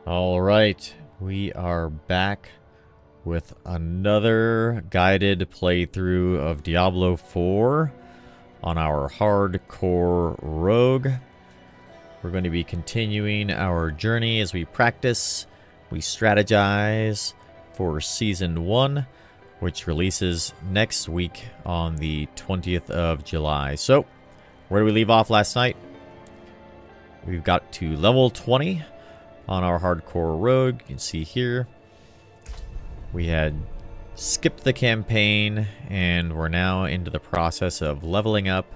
Alright, we are back with another guided playthrough of Diablo 4 on our hardcore rogue. We're going to be continuing our journey as we practice, we strategize for Season 1, which releases next week on the 20th of July. So, where did we leave off last night? We've got to level 20 on our hardcore rogue. You can see here we had skipped the campaign and we're now into the process of leveling up,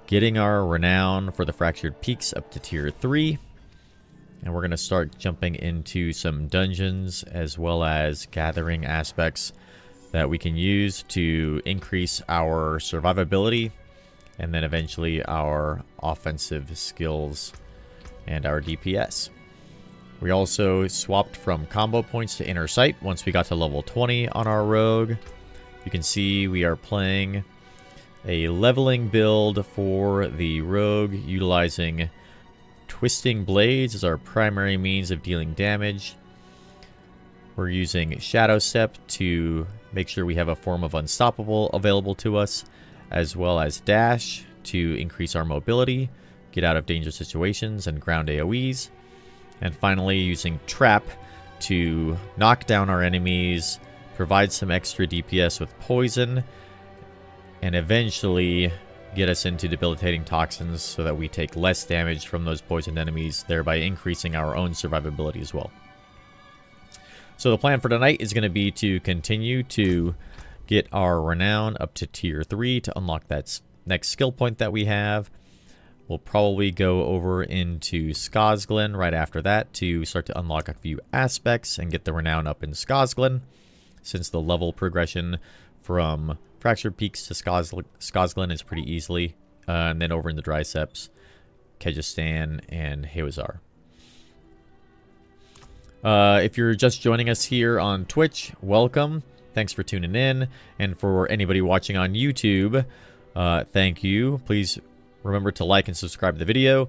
getting our renown for the Fractured Peaks up to tier 3, and we're going to start jumping into some dungeons as well as gathering aspects that we can use to increase our survivability and then eventually our offensive skills and our DPS. We also swapped from combo points to inner sight once we got to level 20 on our rogue. You can see we are playing a leveling build for the rogue, utilizing twisting blades as our primary means of dealing damage. We're using Shadow Step to make sure we have a form of unstoppable available to us, as well as dash to increase our mobility, get out of dangerous situations, and ground AoEs. And finally, using Trap to knock down our enemies, provide some extra DPS with poison, and eventually get us into debilitating toxins so that we take less damage from those poisoned enemies, thereby increasing our own survivability as well. So the plan for tonight is going to be to continue to get our renown up to tier 3 to unlock that next skill point that we have. We'll probably go over into Skosglen right after that to start to unlock a few aspects and get the renown up in Skosglen, since the level progression from Fractured Peaks to Skosglen is pretty easily. And then over in the Dryceps, Kyrgyzstan, and Hewazar. If you're just joining us here on Twitch, welcome. Thanks for tuning in. And for anybody watching on YouTube, thank you. Please remember to like and subscribe to the video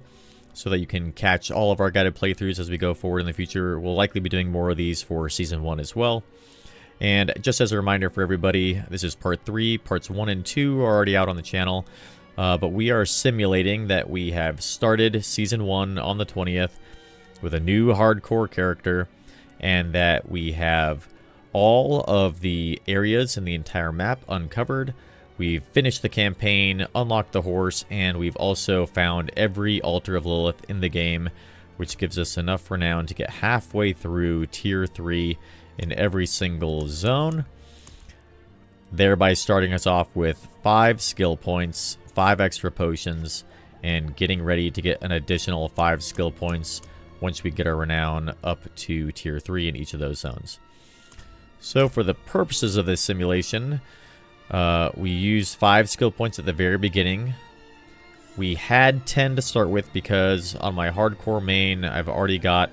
so that you can catch all of our guided playthroughs as we go forward in the future. We'll likely be doing more of these for Season 1 as well. And just as a reminder for everybody, this is Part 3. Parts 1 and 2 are already out on the channel. But we are simulating that we have started Season 1 on the 20th with a new hardcore character, and that we have all of the areas in the entire map uncovered. We've finished the campaign, unlocked the horse, and we've also found every altar of Lilith in the game, which gives us enough renown to get halfway through tier 3 in every single zone, thereby starting us off with 5 skill points, 5 extra potions, and getting ready to get an additional 5 skill points once we get our renown up to tier 3 in each of those zones. So for the purposes of this simulation, we use 5 skill points at the very beginning. We had 10 to start with because on my hardcore main, I've already got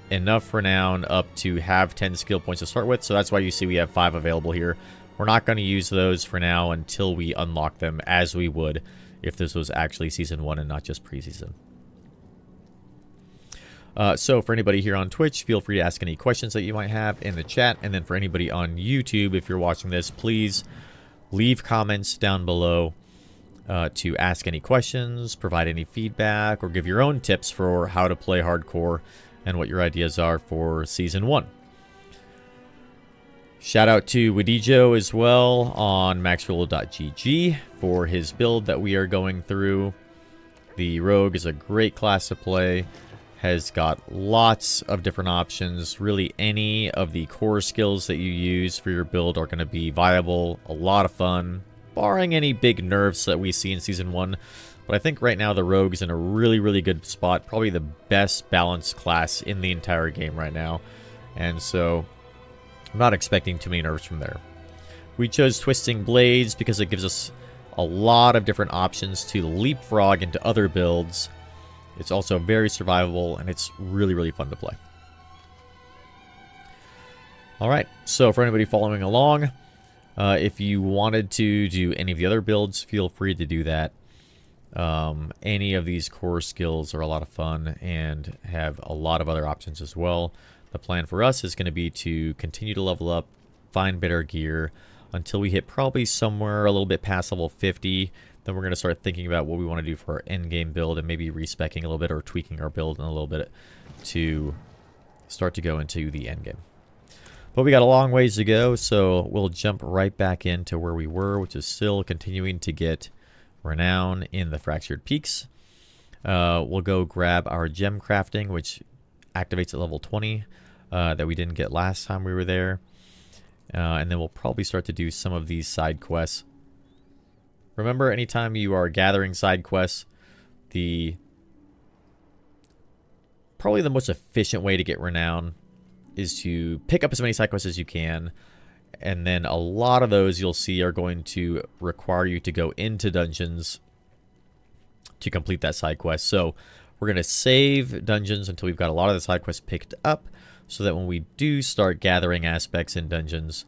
enough renown up to have 10 skill points to start with. So that's why you see we have 5 available here. We're not going to use those for now until we unlock them, as we would if this was actually Season 1 and not just preseason. So for anybody here on Twitch, feel free to ask any questions that you might have in the chat. And then for anybody on YouTube, if you're watching this, please leave comments down below to ask any questions, provide any feedback, or give your own tips for how to play hardcore and what your ideas are for Season 1. Shout out to Wudijo as well on maxroll.gg for his build that we are going through. The rogue is a great class to play. Has got lots of different options. Really, any of the core skills that you use for your build are going to be viable. A lot of fun, barring any big nerfs that we see in Season 1. But I think right now the rogue is in a really, really good spot. Probably the best balanced class in the entire game right now. And so I'm not expecting too many nerfs from there. We chose Twisting Blades because it gives us a lot of different options to leapfrog into other builds. It's also very survivable, and it's really, really fun to play. Alright, so for anybody following along, if you wanted to do any of the other builds, feel free to do that. Any of these core skills are a lot of fun and have a lot of other options as well. The plan for us is going to be to continue to level up, find better gear until we hit probably somewhere a little bit past level 50. Then we're going to start thinking about what we want to do for our end game build and maybe respecking a little bit or tweaking our build in a little bit to start to go into the end game. But we got a long ways to go, so we'll jump right back into where we were, which is still continuing to get renown in the Fractured Peaks. We'll go grab our gem crafting, which activates at level 20 that we didn't get last time we were there. And then we'll probably start to do some of these side quests. Remember, anytime you are gathering side quests, probably the most efficient way to get renown is to pick up as many side quests as you can. And then a lot of those you'll see are going to require you to go into dungeons to complete that side quest. So we're going to save dungeons until we've got a lot of the side quests picked up, so that when we do start gathering aspects in dungeons,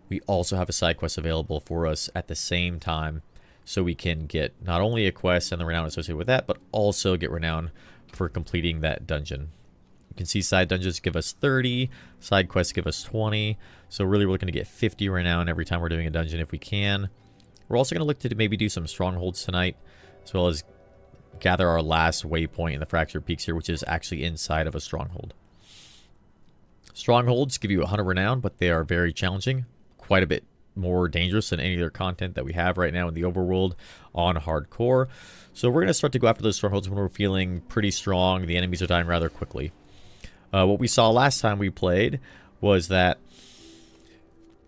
we also have a side quest available for us at the same time, so we can get not only a quest and the renown associated with that, but also get renown for completing that dungeon. You can see side dungeons give us 30, side quests give us 20, so really we're looking to get 50 renown every time we're doing a dungeon if we can. We're also going to look to maybe do some strongholds tonight, as well as gather our last waypoint in the Fractured Peaks here, which is actually inside of a stronghold. Strongholds give you 100 renown, but they are very challenging, quite a bit more dangerous than any other content that we have right now in the overworld on hardcore. So we're going to start to go after those strongholds when we're feeling pretty strong. The enemies are dying rather quickly. What we saw last time we played was that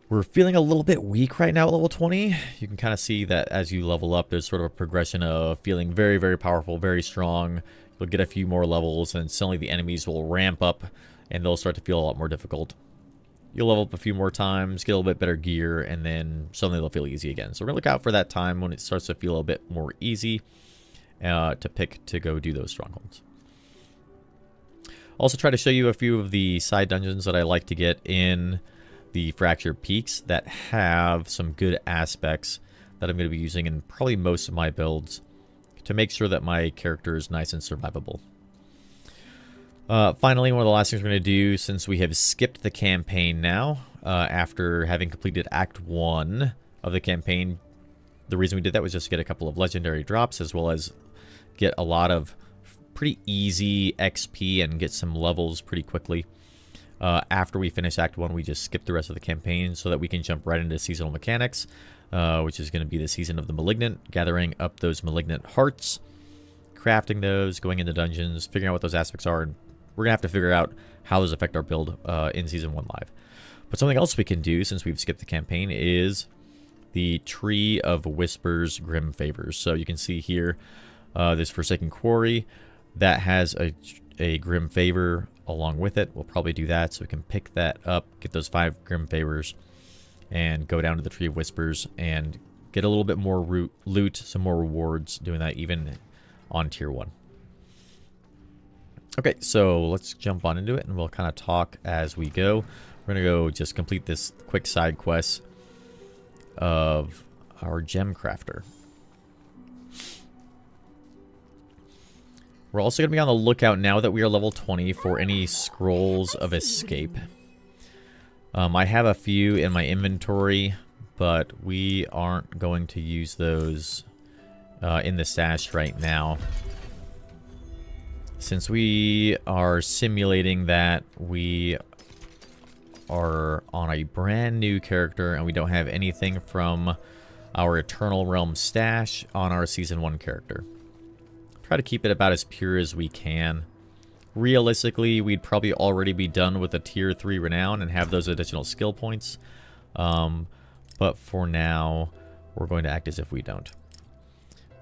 we're feeling a little bit weak right now at level 20. You can kind of see that as you level up, there's sort of a progression of feeling very, very powerful, very strong. You'll get a few more levels, and suddenly the enemies will ramp up, and they'll start to feel a lot more difficult. You'll level up a few more times, get a little bit better gear, and then suddenly they'll feel easy again. So we're going to look out for that time when it starts to feel a little bit more easy to pick to go do those strongholds. Also try to show you a few of the side dungeons that I like to get in the Fractured Peaks that have some good aspects that I'm going to be using in probably most of my builds to make sure that my character is nice and survivable. Finally, one of the last things we're going to do, since we have skipped the campaign now, after having completed Act 1 of the campaign, the reason we did that was just to get a couple of legendary drops, as well as get a lot of pretty easy XP and get some levels pretty quickly. After we finish Act 1, we just skip the rest of the campaign so that we can jump right into seasonal mechanics, which is going to be the Season of the Malignant, gathering up those Malignant Hearts, crafting those, going into dungeons, figuring out what those aspects are, and we're going to have to figure out how those affect our build in Season 1 Live. But something else we can do, since we've skipped the campaign, is the Tree of Whispers Grim Favors. So you can see here, this Forsaken Quarry, that has a Grim Favor along with it. We'll probably do that, so we can pick that up, get those 5 Grim Favors, and go down to the Tree of Whispers and get a little bit more loot, some more rewards, doing that even on Tier 1. Okay, so let's jump on into it, and we'll kind of talk as we go. We're going to go just complete this quick side quest of our Gem Crafter. We're also going to be on the lookout now that we are level 20 for any Scrolls of Escape. I have a few in my inventory, but we aren't going to use those in the stash right now. Since we are simulating that we are on a brand new character and we don't have anything from our Eternal Realm stash on our Season 1 character. Try to keep it about as pure as we can. Realistically, we'd probably already be done with a Tier 3 Renown and have those additional skill points. But for now, we're going to act as if we don't.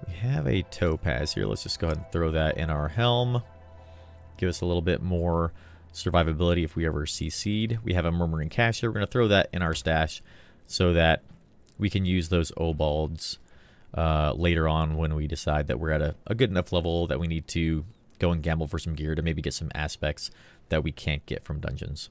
We have a Topaz here. Let's just go ahead and throw that in our helm. Give us a little bit more survivability if we ever CC'd. We have a Murmuring Cache here. We're going to throw that in our stash so that we can use those Obalds later on when we decide that we're at a good enough level that we need to go and gamble for some gear to maybe get some aspects that we can't get from dungeons.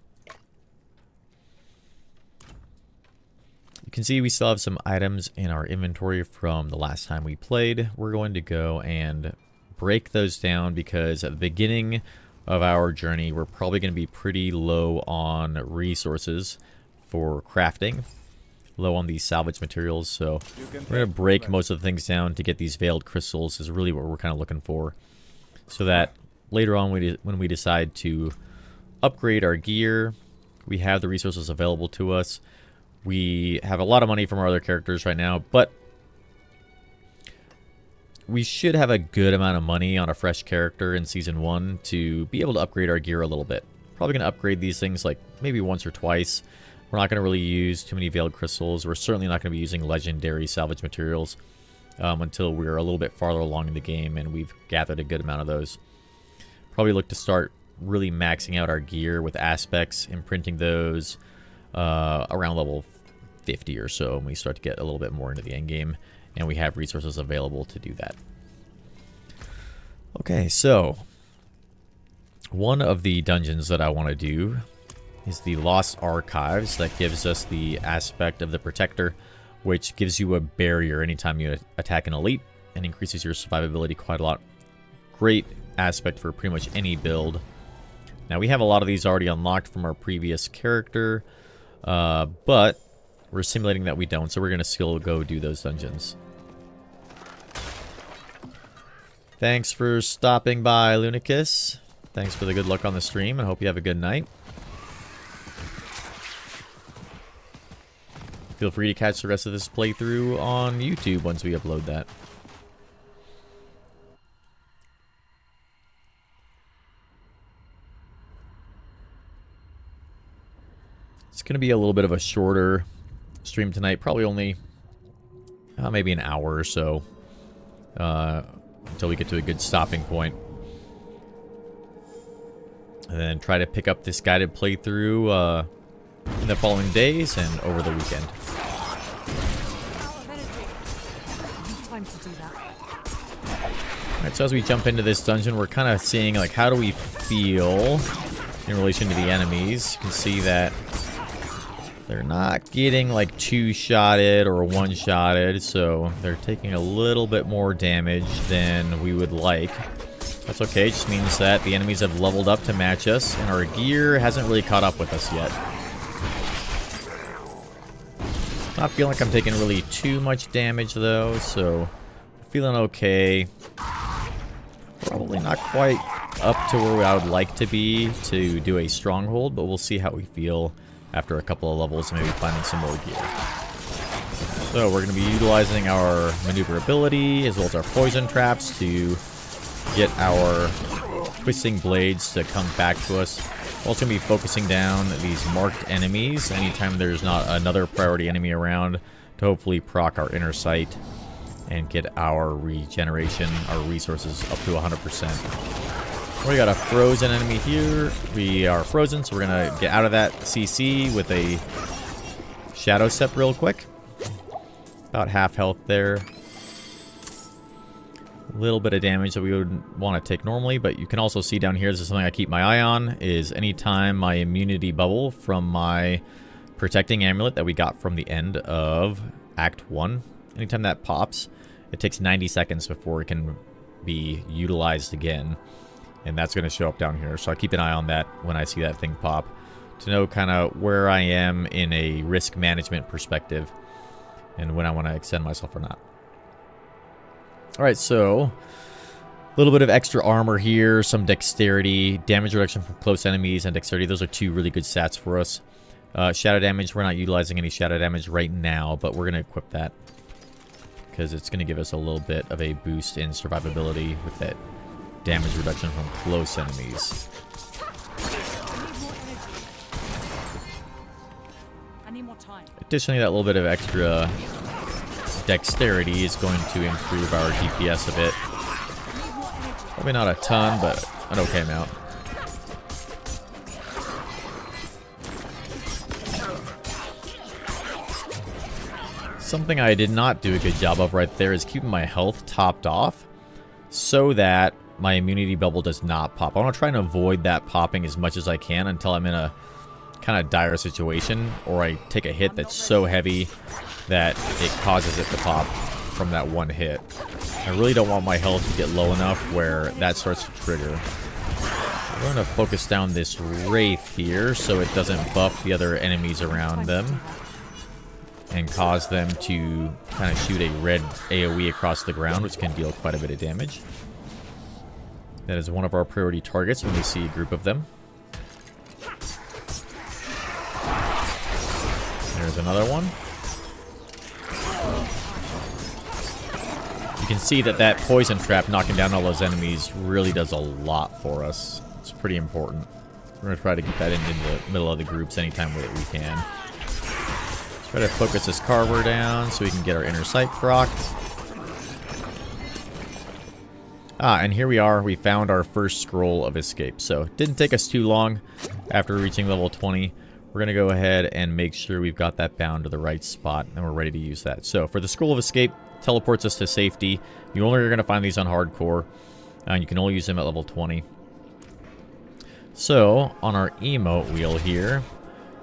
You can see we still have some items in our inventory from the last time we played. We're going to go and break those down because at the beginning of our journey, we're probably going to be pretty low on resources for crafting, low on these salvage materials. So we're going to break most of the things down to get these veiled crystals is really what we're kind of looking for. So that later on when we decide to upgrade our gear, we have the resources available to us. We have a lot of money from our other characters right now, but we should have a good amount of money on a fresh character in Season 1 to be able to upgrade our gear a little bit. Probably going to upgrade these things like maybe once or twice. We're not going to really use too many veiled crystals. We're certainly not going to be using legendary salvage materials until we're a little bit farther along in the game and we've gathered a good amount of those. Probably look to start really maxing out our gear with aspects, imprinting those around level 50 or so, and we start to get a little bit more into the end game, and we have resources available to do that. Okay, so one of the dungeons that I want to do is the Lost Archives. That gives us the aspect of the Protector, which gives you a barrier anytime you attack an elite and increases your survivability quite a lot. Great aspect for pretty much any build. Now we have a lot of these already unlocked from our previous character, but we're simulating that we don't, so we're going to still go do those dungeons. Thanks for stopping by, Lunicus. Thanks for the good luck on the stream, and I hope you have a good night. Feel free to catch the rest of this playthrough on YouTube once we upload that. It's going to be a little bit of a shorter stream tonight, probably only maybe an hour or so until we get to a good stopping point. And then try to pick up this guided playthrough in the following days and over the weekend. Alright, so as we jump into this dungeon, we're kind of seeing like how do we feel in relation to the enemies. You can see that they're not getting like two-shotted or one-shotted, so they're taking a little bit more damage than we would like. That's okay, it just means that the enemies have leveled up to match us, and our gear hasn't really caught up with us yet. Not feeling like I'm taking really too much damage though, so feeling okay. Probably not quite up to where I would like to be to do a stronghold, but we'll see how we feel after a couple of levels, maybe finding some more gear. So we're going to be utilizing our maneuverability as well as our poison traps to get our twisting blades to come back to us. We're also going to be focusing down these marked enemies anytime there's not another priority enemy around to hopefully proc our inner sight and get our regeneration, our resources up to 100%. We got a frozen enemy here. We are frozen, so we're going to get out of that CC with a shadow step real quick. About half health there. A little bit of damage that we would want to take normally, but you can also see down here, this is something I keep my eye on, is anytime my immunity bubble from my protecting amulet that we got from the end of Act 1, anytime that pops, it takes 90 seconds before it can be utilized again. And that's going to show up down here. So I keep an eye on that when I see that thing pop to know kind of where I am in a risk management perspective and when I want to extend myself or not. Alright, so a little bit of extra armor here, some dexterity, damage reduction from close enemies, and dexterity. Those are two really good stats for us. Shadow damage, we're not utilizing any shadow damage right now, but we're going to equip that because it's going to give us a little bit of a boost in survivability with that damage reduction from close enemies. Additionally, that little bit of extra dexterity is going to improve our DPS a bit. Probably not a ton, but an okay amount. Something I did not do a good job of right there is keeping my health topped off so that my immunity bubble does not pop. I want to try and avoid that popping as much as I can until I'm in a kind of dire situation, or I take a hit that's so heavy that it causes it to pop from that one hit. I really don't want my health to get low enough where that starts to trigger. We're going to focus down this Wraith here so it doesn't buff the other enemies around them and cause them to kind of shoot a red AoE across the ground, which can deal quite a bit of damage. That is one of our priority targets when we see a group of them. There's another one. You can see that that poison trap knocking down all those enemies really does a lot for us. It's pretty important. We're going to try to get that into the middle of the groups anytime that we can. Try to focus this Carver down so we can get our inner sight proc. And here we are. We found our first scroll of escape. So it didn't take us too long after reaching level 20. We're going to go ahead and make sure we've got that bound to the right spot and we're ready to use that. So for the scroll of escape, teleports us to safety. You only are going to find these on hardcore. And you can only use them at level 20. So on our emote wheel here,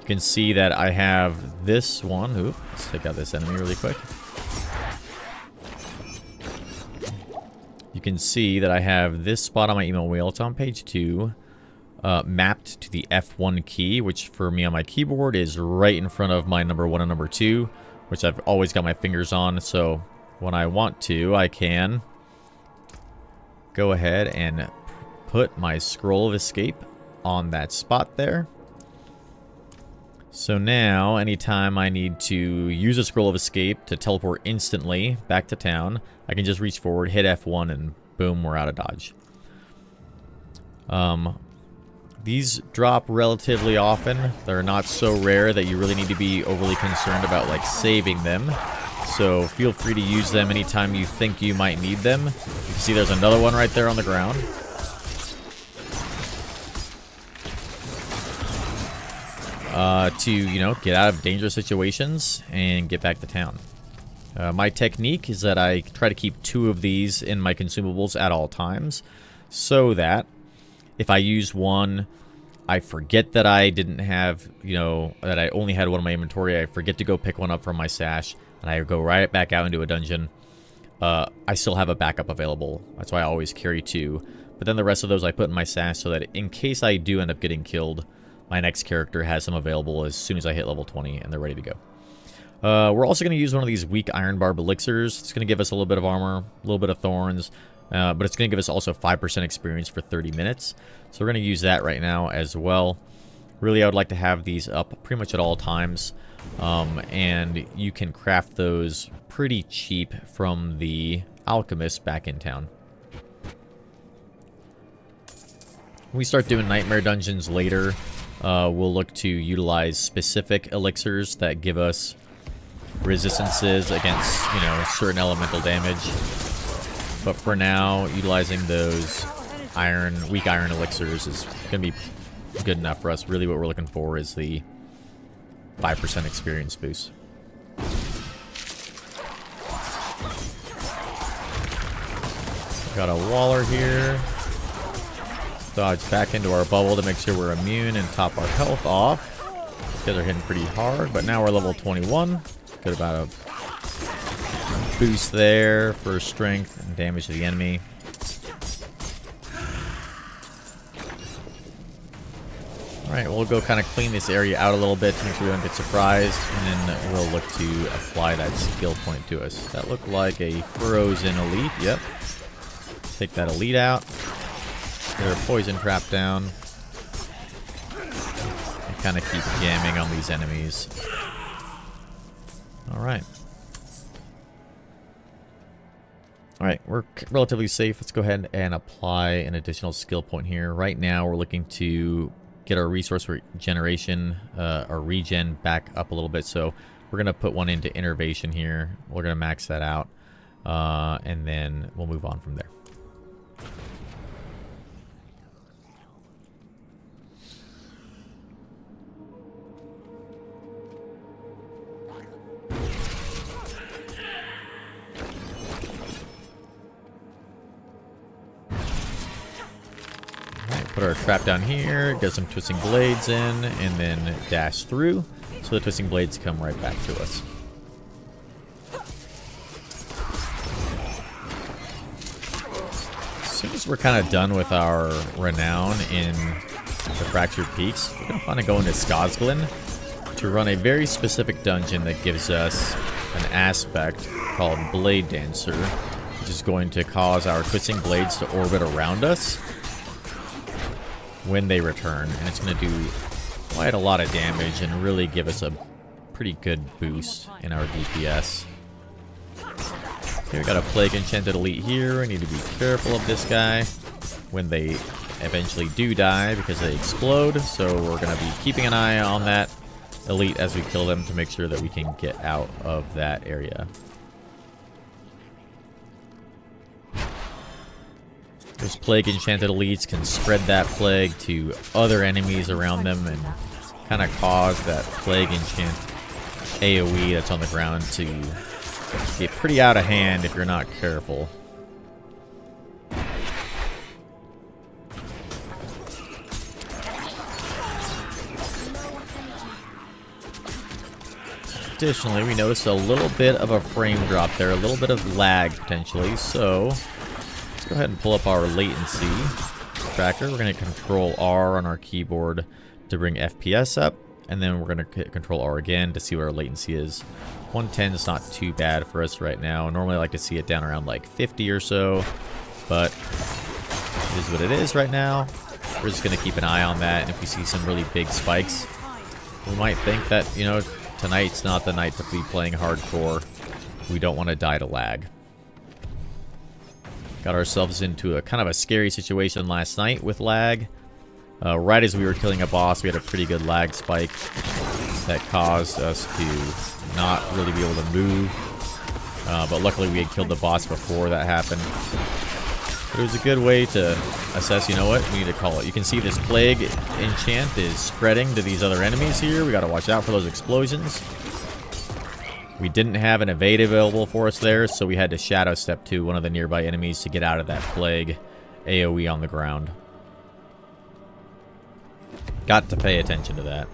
you can see that I have this one. Ooh, let's take out this enemy really quick. You can see that I have this spot on my emote wheel. It's on page 2. Mapped to the F1 key, which for me on my keyboard is right in front of my number 1 and number 2, which I've always got my fingers on. So when I want to, I can go ahead and put my scroll of escape on that spot there. So now, anytime I need to use a scroll of escape to teleport instantly back to town, I can just reach forward, hit F1, and boom, we're out of dodge. These drop relatively often. They're not so rare that you really need to be overly concerned about like saving them. So feel free to use them anytime you think you might need them. You can see there's another one right there on the ground. To, you know, get out of dangerous situations and get back to town. My technique is that I try to keep 2 of these in my consumables at all times, so that if I use one, I forget that I didn't have, you know, that I only had one in my inventory. I forget to go pick one up from my stash, and I go right back out into a dungeon. I still have a backup available. That's why I always carry 2. But then the rest of those I put in my stash so that in case I do end up getting killed, my next character has them available as soon as I hit level 20 and they're ready to go. We're also going to use one of these weak Iron Barb elixirs. It's going to give us a little bit of armor, a little bit of thorns, but it's going to give us also 5% experience for 30 minutes. So we're going to use that right now as well. Really, I would like to have these up pretty much at all times. And you can craft those pretty cheap from the alchemist back in town. When we start doing nightmare dungeons later, we'll look to utilize specific elixirs that give us resistances against, you know, certain elemental damage. But for now, utilizing those weak iron elixirs is going to be good enough for us. Really what we're looking for is the 5% experience boost. Got a Waller here. Dodge back into our bubble to make sure we're immune and top our health off. These guys are hitting pretty hard, but now we're level 21. Get about a boost there for strength and damage to the enemy. Alright, we'll go kind of clean this area out a little bit to make sure we don't get surprised, and then we'll look to apply that skill point to us. That looked like a frozen elite, yep. Take that elite out. Get our poison trap down. And kind of keep jamming on these enemies. Alright. Alright, we're relatively safe. Let's go ahead and apply an additional skill point here. Right now, we're looking to get our resource regeneration, our regen back up a little bit. So we're going to put one into innervation here. We're going to max that out. And then we'll move on from there. Put our trap down here, get some twisting blades in, and then dash through, so the twisting blades come right back to us. As soon as we're kind of done with our renown in the Fractured Peaks, we're going to want to go into Skosglen to run a very specific dungeon that gives us an aspect called Blade Dancer, which is going to cause our twisting blades to orbit around us when they return, and it's going to do quite a lot of damage and really give us a pretty good boost in our DPS. Okay, we got a Plague Enchanted Elite here. We need to be careful of this guy when they eventually do die because they explode, so we're going to be keeping an eye on that Elite as we kill them to make sure that we can get out of that area. Those Plague Enchanted Elites can spread that plague to other enemies around them and kind of cause that Plague Enchant AoE that's on the ground to get pretty out of hand if you're not careful. Additionally, we noticed a little bit of a frame drop there, a little bit of lag potentially, so let's go ahead and pull up our latency tracker. We're going to control R on our keyboard to bring FPS up, and then we're going to control R again to see what our latency is. 110 is not too bad for us right now. Normally I like to see it down around like 50 or so, but it is what it is right now. We're just going to keep an eye on that, and if we see some really big spikes, we might think that, you know, tonight's not the night to be playing hardcore. We don't want to die to lag. Got ourselves into a kind of a scary situation last night with lag. Right as we were killing a boss, we had a pretty good lag spike that caused us to not really be able to move. But luckily we had killed the boss before that happened. But it was a good way to assess, you know what, we need to call it. You can see this Plague Enchant is spreading to these other enemies here. We got to watch out for those explosions. We didn't have an evade available for us there, so we had to shadow step to one of the nearby enemies to get out of that Plague AoE on the ground. Got to pay attention to that.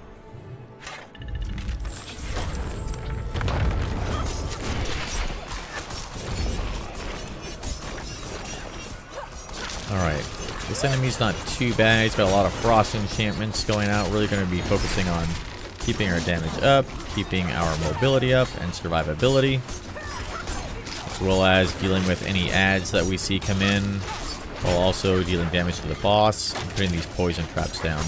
Alright, this enemy's not too bad. He's got a lot of frost enchantments going out. Really going to be focusing on keeping our damage up, keeping our mobility up, and survivability, as well as dealing with any adds that we see come in, while also dealing damage to the boss and putting these poison traps down.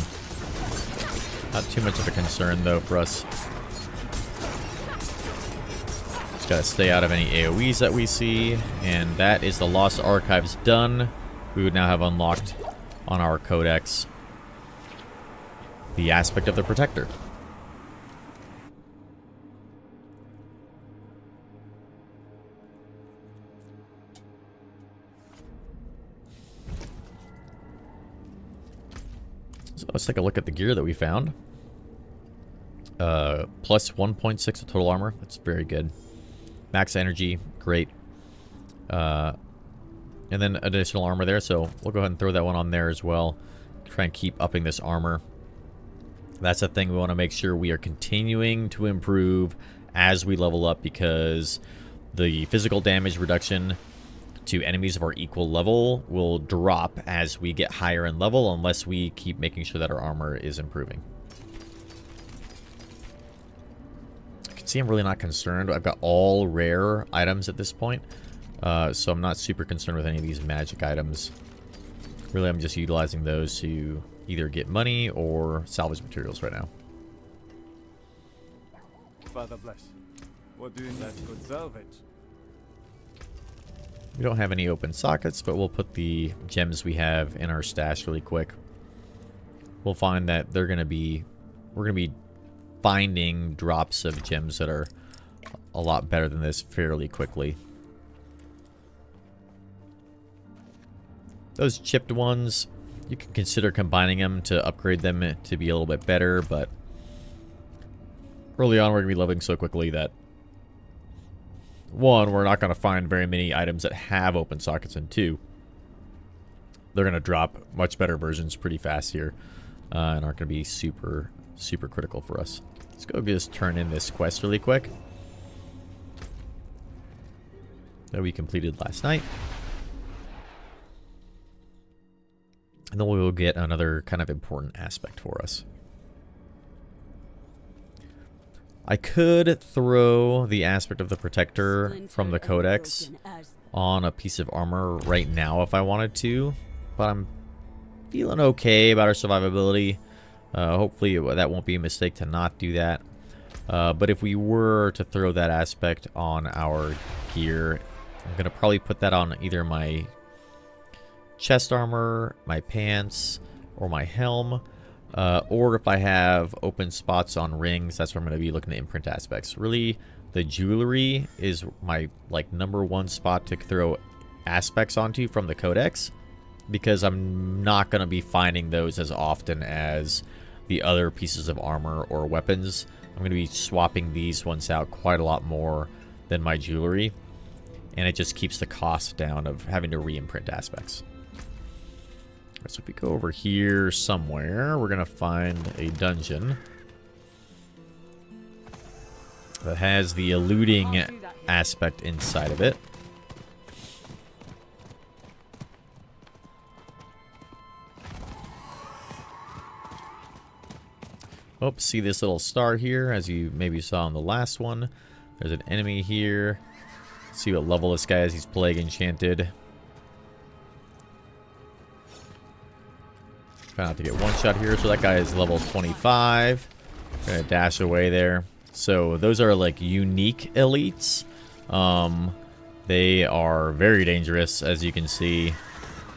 Not too much of a concern, though, for us. Just gotta stay out of any AoEs that we see, and that is the Lost Archives done. We would now have unlocked on our codex the aspect of the Protector. So let's take a look at the gear that we found. Plus 1.6 of total armor. That's very good. Max energy, great. And then additional armor there, so we'll go ahead and throw that one on there as well. Try and keep upping this armor. That's the thing we want to make sure we are continuing to improve as we level up, because the physical damage reduction to enemies of our equal level will drop as we get higher in level unless we keep making sure that our armor is improving. You can see I'm really not concerned. I've got all rare items at this point. So I'm not super concerned with any of these magic items. Really, I'm just utilizing those to either get money or salvage materials right now. Father bless. What do you need? That's good salvage. We don't have any open sockets, but we'll put the gems we have in our stash really quick. We'll find that we're gonna be finding drops of gems that are a lot better than this fairly quickly. Those chipped ones, you can consider combining them to upgrade them to be a little bit better, but early on we're going to be leveling so quickly that, one, we're not going to find very many items that have open sockets, and two, they're going to drop much better versions pretty fast here. And aren't going to be super critical for us. Let's go just turn in this quest really quick that we completed last night. And then we will get another kind of important aspect for us. I could throw the aspect of the protector from the codex on a piece of armor right now if I wanted to, but I'm feeling okay about our survivability. Hopefully that won't be a mistake to not do that. But if we were to throw that aspect on our gear, I'm going to probably put that on either my chest armor, my pants, or my helm. Or if I have open spots on rings, that's where I'm going to be looking at imprint aspects. Really, the jewelry is my #1 spot to throw aspects onto from the codex, because I'm not going to be finding those as often as the other pieces of armor or weapons. I'm going to be swapping these ones out quite a lot more than my jewelry, and it just keeps the cost down of having to re-imprint aspects. So if we go over here somewhere, we're going to find a dungeon that has the eluding aspect inside of it. Oh, see this little star here, as you maybe saw on the last one. There's an enemy here. Let's see what level this guy is. He's Plague Enchanted. Try not to get one shot here. So that guy is level 25. Gonna dash away there. So those are like unique elites. They are very dangerous, as you can see.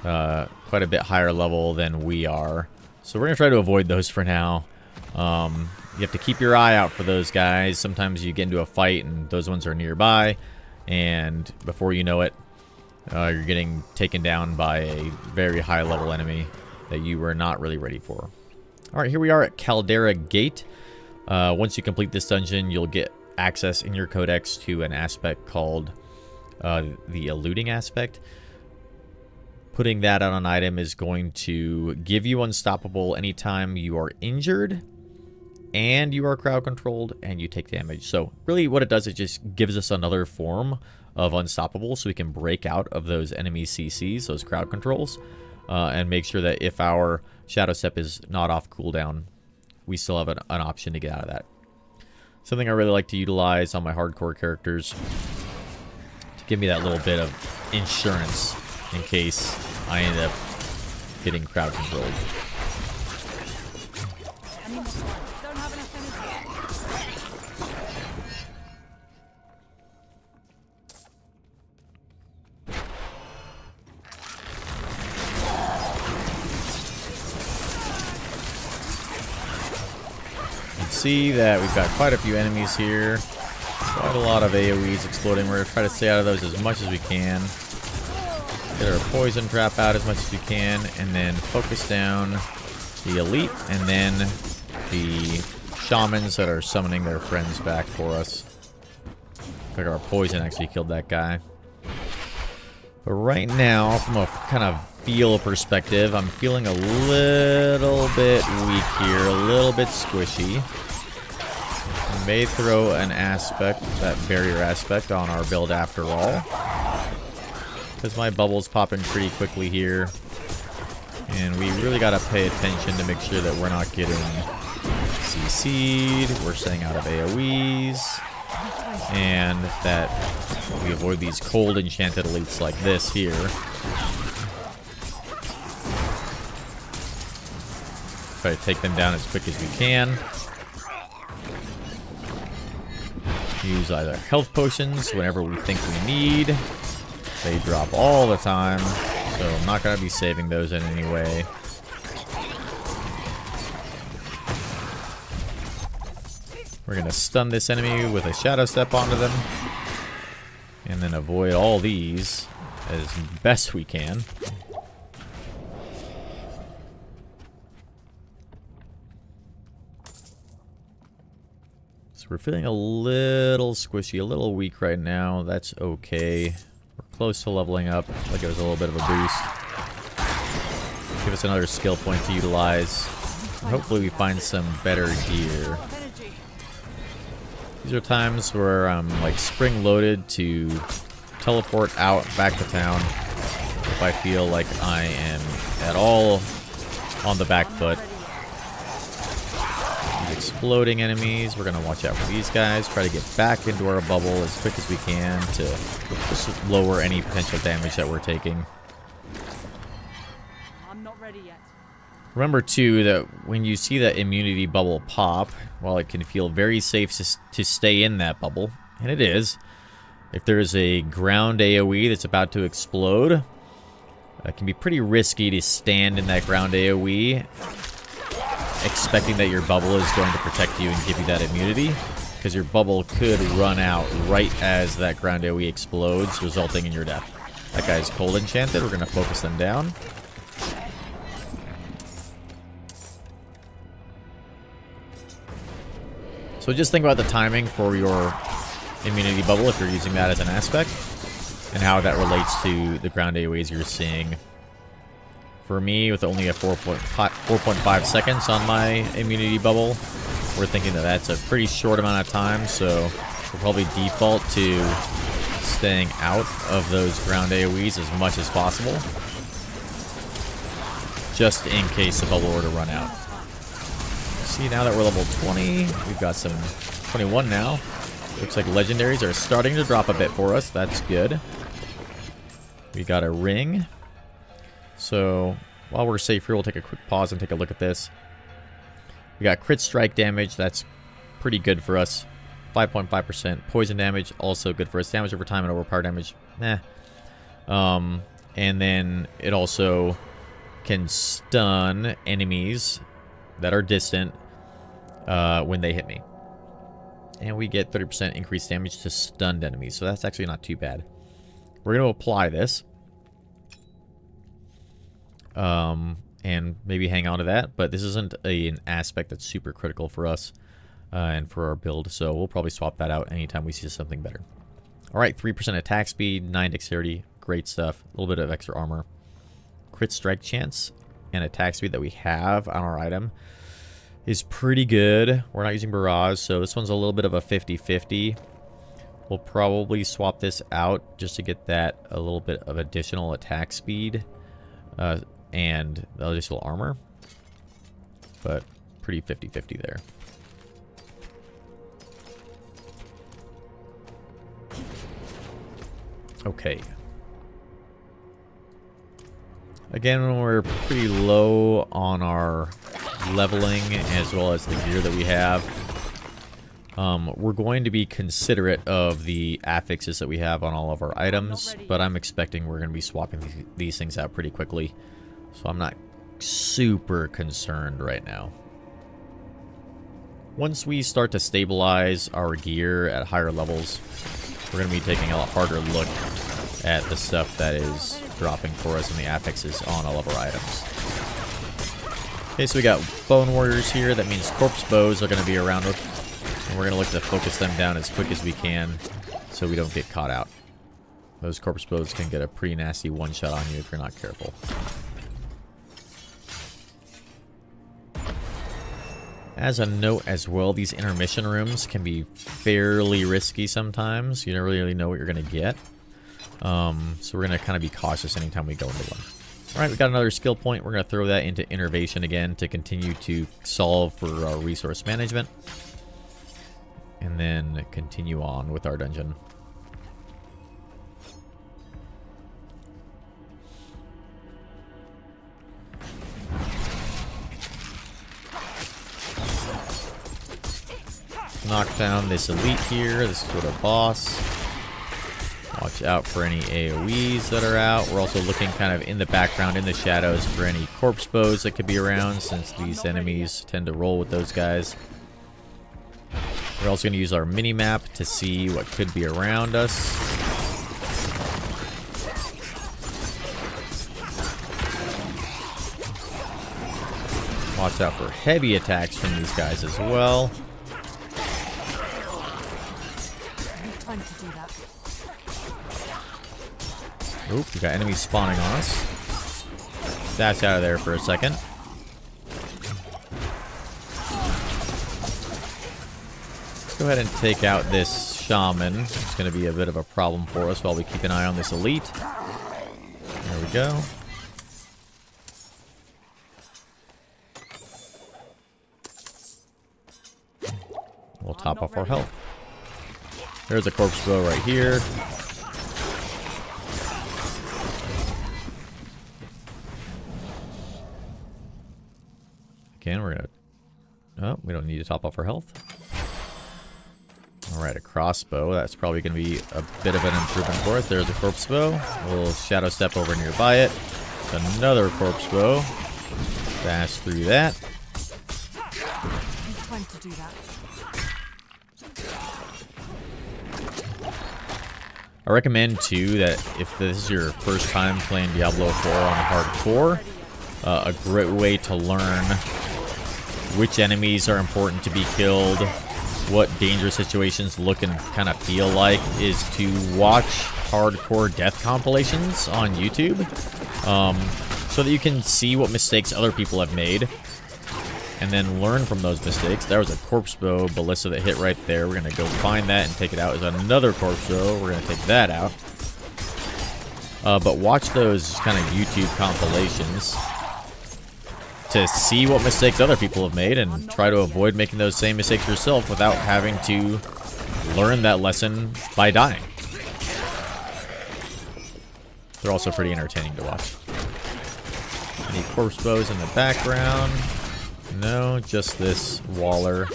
Quite a bit higher level than we are. So we're gonna try to avoid those for now. You have to keep your eye out for those guys. Sometimes you get into a fight and those ones are nearby, and before you know it, you're getting taken down by a very high level enemy that you were not really ready for. Alright, here we are at Caldera Gate. Once you complete this dungeon, you'll get access in your codex to an aspect called the eluding aspect. Putting that on an item is going to give you unstoppable anytime you are injured and you are crowd controlled and you take damage. So really what it does, it just gives us another form of unstoppable, so we can break out of those enemy CCs, those crowd controls, and make sure that if our Shadow Step is not off cooldown, we still have an option to get out of that. Something I really like to utilize on my hardcore characters to give me that little bit of insurance in case I end up getting crowd controlled. See that we've got quite a few enemies here, quite a lot of AoEs exploding. We're going to try to stay out of those as much as we can, get our poison trap out as much as we can, and then focus down the elite and then the shamans that are summoning their friends back for us. Looks like our poison actually killed that guy. But right now, from a kind of feel perspective, I'm feeling a little bit weak here, a little bit squishy. I may throw an aspect, that barrier aspect, on our build after all, because my bubble's popping pretty quickly here, and we really got to pay attention to make sure that we're not getting CC'd, we're staying out of AoEs, and that we avoid these cold enchanted elites like this here. Try to take them down as quick as we can. Use either health potions whenever we think we need. They drop all the time, so I'm not going to be saving those in any way. We're going to stun this enemy with a Shadow Step onto them, and then avoid all these as best we can. So we're feeling a little squishy, a little weak right now. That's okay. We're close to leveling up. That gives us a little bit of a boost. give us another skill point to utilize. And hopefully we find some better gear. These are times where I'm like spring-loaded to teleport out back to town if I feel like I am at all on the back foot. These exploding enemies, we're going to watch out for these guys. Try to get back into our bubble as quick as we can to just lower any potential damage that we're taking. I'm not ready yet. Remember, too, that when you see that immunity bubble pop, while it can feel very safe to stay in that bubble, and it is, if there's a ground AoE that's about to explode, it can be pretty risky to stand in that ground AoE, expecting that your bubble is going to protect you and give you that immunity, because your bubble could run out right as that ground AoE explodes, resulting in your death. That guy's cold enchanted. We're going to focus them down. So just think about the timing for your immunity bubble if you're using that as an aspect, and how that relates to the ground AoEs you're seeing. For me, with only a 4.5 seconds on my immunity bubble, we're thinking that that's a pretty short amount of time, so we'll probably default to staying out of those ground AoEs as much as possible, just in case the bubble were to run out. See, now that we're level 20, we've got some 21 now. Looks like legendaries are starting to drop a bit for us. That's good. We got a ring. So while we're safe here, we'll take a quick pause and take a look at this. We got crit strike damage. That's pretty good for us. 5.5%. Poison damage, also good for us. Damage over time and overpower damage, nah. And then it also can stun enemies that are distant when they hit me. And we get 30% increased damage to stunned enemies, so that's actually not too bad. We're going to apply this. And maybe hang on to that, but this isn't an aspect that's super critical for us and for our build, so we'll probably swap that out anytime we see something better. Alright, 3% attack speed, 9 dexterity, great stuff. A little bit of extra armor. Crit strike chance and attack speed that we have on our item is pretty good. We're not using barrage, so this one's a little bit of a 50-50. We'll probably swap this out just to get that a little bit of additional attack speed and the additional armor, but pretty 50-50 there. Okay. Again, when we're pretty low on our leveling as well as the gear that we have, we're going to be considerate of the affixes that we have on all of our items, but I'm expecting we're going to be swapping these things out pretty quickly, so I'm not super concerned right now. Once we start to stabilize our gear at higher levels, we're going to be taking a harder look at the stuff that is dropping for us in the affixes on all of our items. Okay, so we got bone warriors here. That means corpse bows are going to be around with, and we're going to look to focus them down as quick as we can so we don't get caught out. Those corpse bows can get a pretty nasty one-shot on you if you're not careful. As a note as well, these intermission rooms can be fairly risky sometimes. You don't really know what you're going to get. So we're going to kind of be cautious anytime we go into one. Alright, we got another skill point. We're going to throw that into innovation again to continue to solve for our resource management. And then continue on with our dungeon. Knock down this elite here, this sort of boss. Watch out for any AoEs that are out. We're also looking kind of in the background, in the shadows, for any corpse bows that could be around, since these enemies tend to roll with those guys. We're also going to use our mini-map to see what could be around us. Watch out for heavy attacks from these guys as well. Oop, we got enemies spawning on us. dash out of there for a second. Let's go ahead and take out this shaman. It's going to be a bit of a problem for us while we keep an eye on this elite. There we go. We'll top off our health. There's a corpse bow right here. Again, we're gonna... Oh, we don't need to top off our health. Alright, a crossbow. That's probably going to be a bit of an improvement for us. There's a corpse bow. We'll shadow step over nearby it. There's another corpse bow. Dash through that. Time to do that. I recommend, too, that if this is your first time playing Diablo 4 on hardcore, a great way to learn which enemies are important to be killed, what dangerous situations look and kind of feel like, is to watch hardcore death compilations on YouTube, so that you can see what mistakes other people have made and then learn from those mistakes. There was a corpse bow ballista that hit right there. We're going to go find that and take it out. There's another corpse bow. We're going to take that out. But watch those kind of YouTube compilations to see what mistakes other people have made and try to avoid making those same mistakes yourself without having to learn that lesson by dying. They're also pretty entertaining to watch. Any corpse bows in the background? No, just this waller.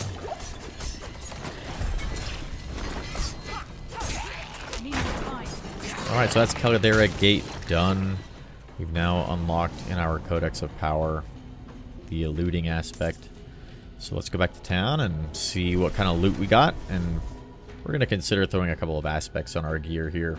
Alright, so that's Caldera Gate done. We've now unlocked in our Codex of Power the eluding aspect. So let's go back to town and see what kind of loot we got. And we're going to consider throwing a couple of aspects on our gear here.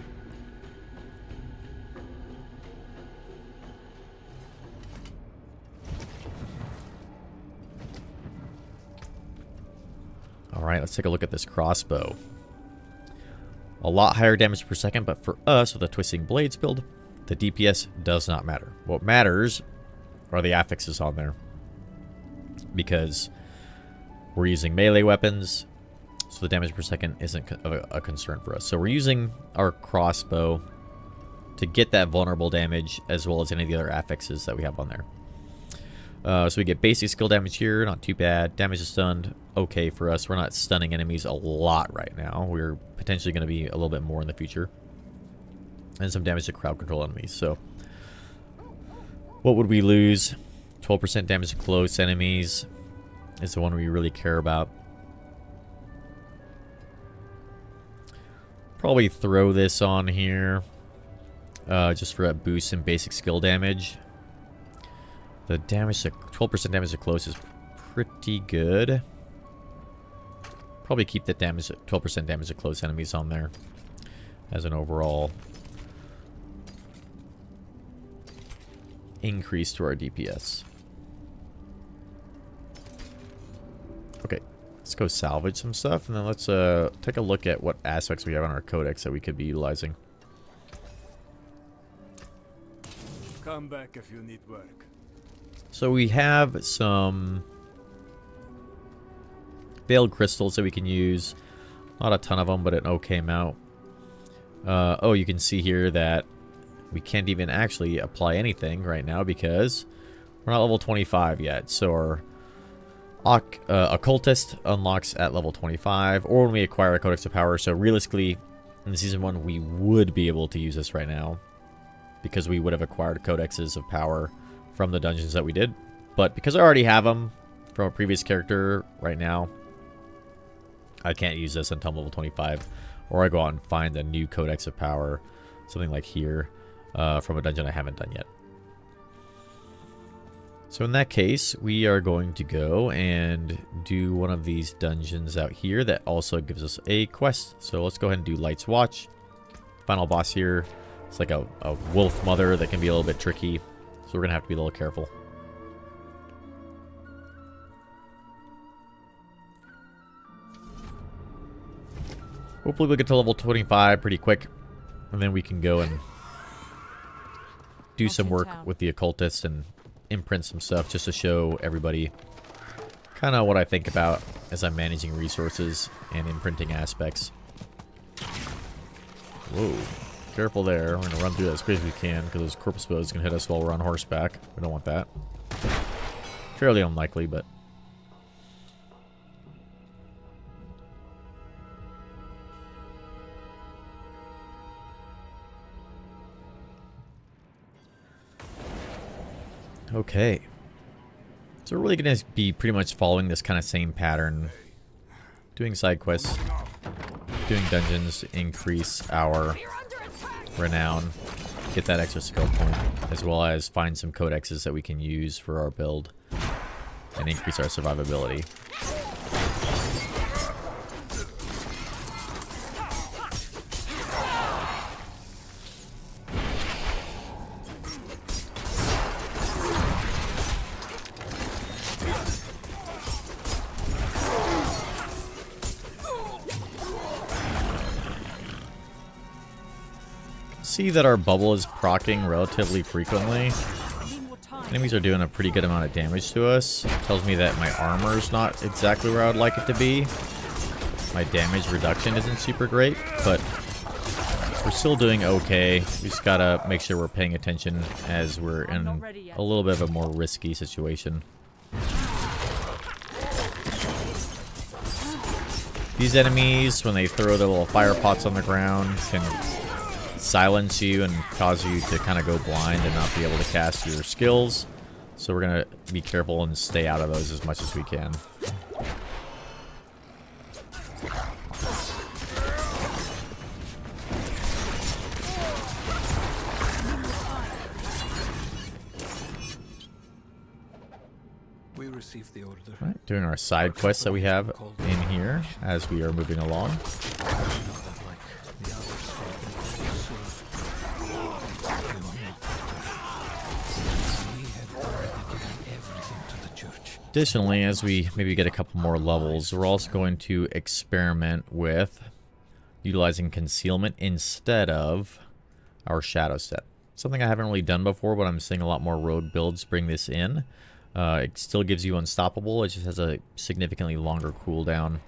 Alright, let's take a look at this crossbow. A lot higher damage per second, but for us with a Twisting Blades build, the DPS does not matter. What matters are the affixes on there, because we're using melee weapons, so the damage per second isn't a concern for us. So we're using our crossbow to get that vulnerable damage, as well as any of the other affixes that we have on there. So we get basic skill damage here, not too bad. Damage is stunned, okay for us. We're not stunning enemies a lot right now. We're potentially going to be a little bit more in the future. And some damage to crowd control enemies. So what would we lose? 12% damage to close enemies is the one we really care about. Probably throw this on here just for a boost in basic skill damage. The damage to 12% damage to close is pretty good. Probably keep that damage, 12% damage to close enemies on there as an overall increase to our DPS. Okay, let's go salvage some stuff, and then let's take a look at what aspects we have on our codex that we could be utilizing. Come back if you need work. So we have some veiled crystals that we can use. Not a ton of them, but an okay amount. Oh, you can see here that we can't even actually apply anything right now because we're not level 25 yet. So our occultist unlocks at level 25, or when we acquire a Codex of Power. So realistically, in Season 1, we would be able to use this right now because we would have acquired Codexes of Power from the dungeons that we did. But because I already have them from a previous character right now, I can't use this until I'm level 25, or I go out and find a new Codex of Power, something like here, from a dungeon I haven't done yet. So in that case, we are going to go and do one of these dungeons out here that also gives us a quest. So let's go ahead and do Light's Watch. Final boss here. It's like a wolf mother that can be a little bit tricky. So we're going to have to be a little careful. Hopefully we'll get to level 25 pretty quick. And then we can go and do some work with the occultist and imprint some stuff just to show everybody kind of what I think about as I'm managing resources and imprinting aspects. Whoa. Careful there. We're going to run through that as quick as we can because those corpse bows can hit us while we're on horseback. We don't want that. Fairly unlikely, but... Okay. So we're really going to be pretty much following this kind of same pattern. Doing side quests, doing dungeons to increase our renown, get that extra skill point, as well as find some codexes that we can use for our build and increase our survivability. See that our bubble is proccing relatively frequently. Enemies are doing a pretty good amount of damage to us. It tells me that my armor is not exactly where I would like it to be. My damage reduction isn't super great, but we're still doing okay. We just gotta make sure we're paying attention as we're in a little bit of a more risky situation. These enemies, when they throw their little fire pots on the ground, can silence you and cause you to kind of go blind and not be able to cast your skills. So we're going to be careful and stay out of those as much as we can. We received the order. Right, doing our side quests that we have in here as we are moving along. Additionally, as we maybe get a couple more levels, we're also going to experiment with utilizing concealment instead of our shadow set. Something I haven't really done before, but I'm seeing a lot more rogue builds bring this in. It still gives you unstoppable, it just has a significantly longer cooldown.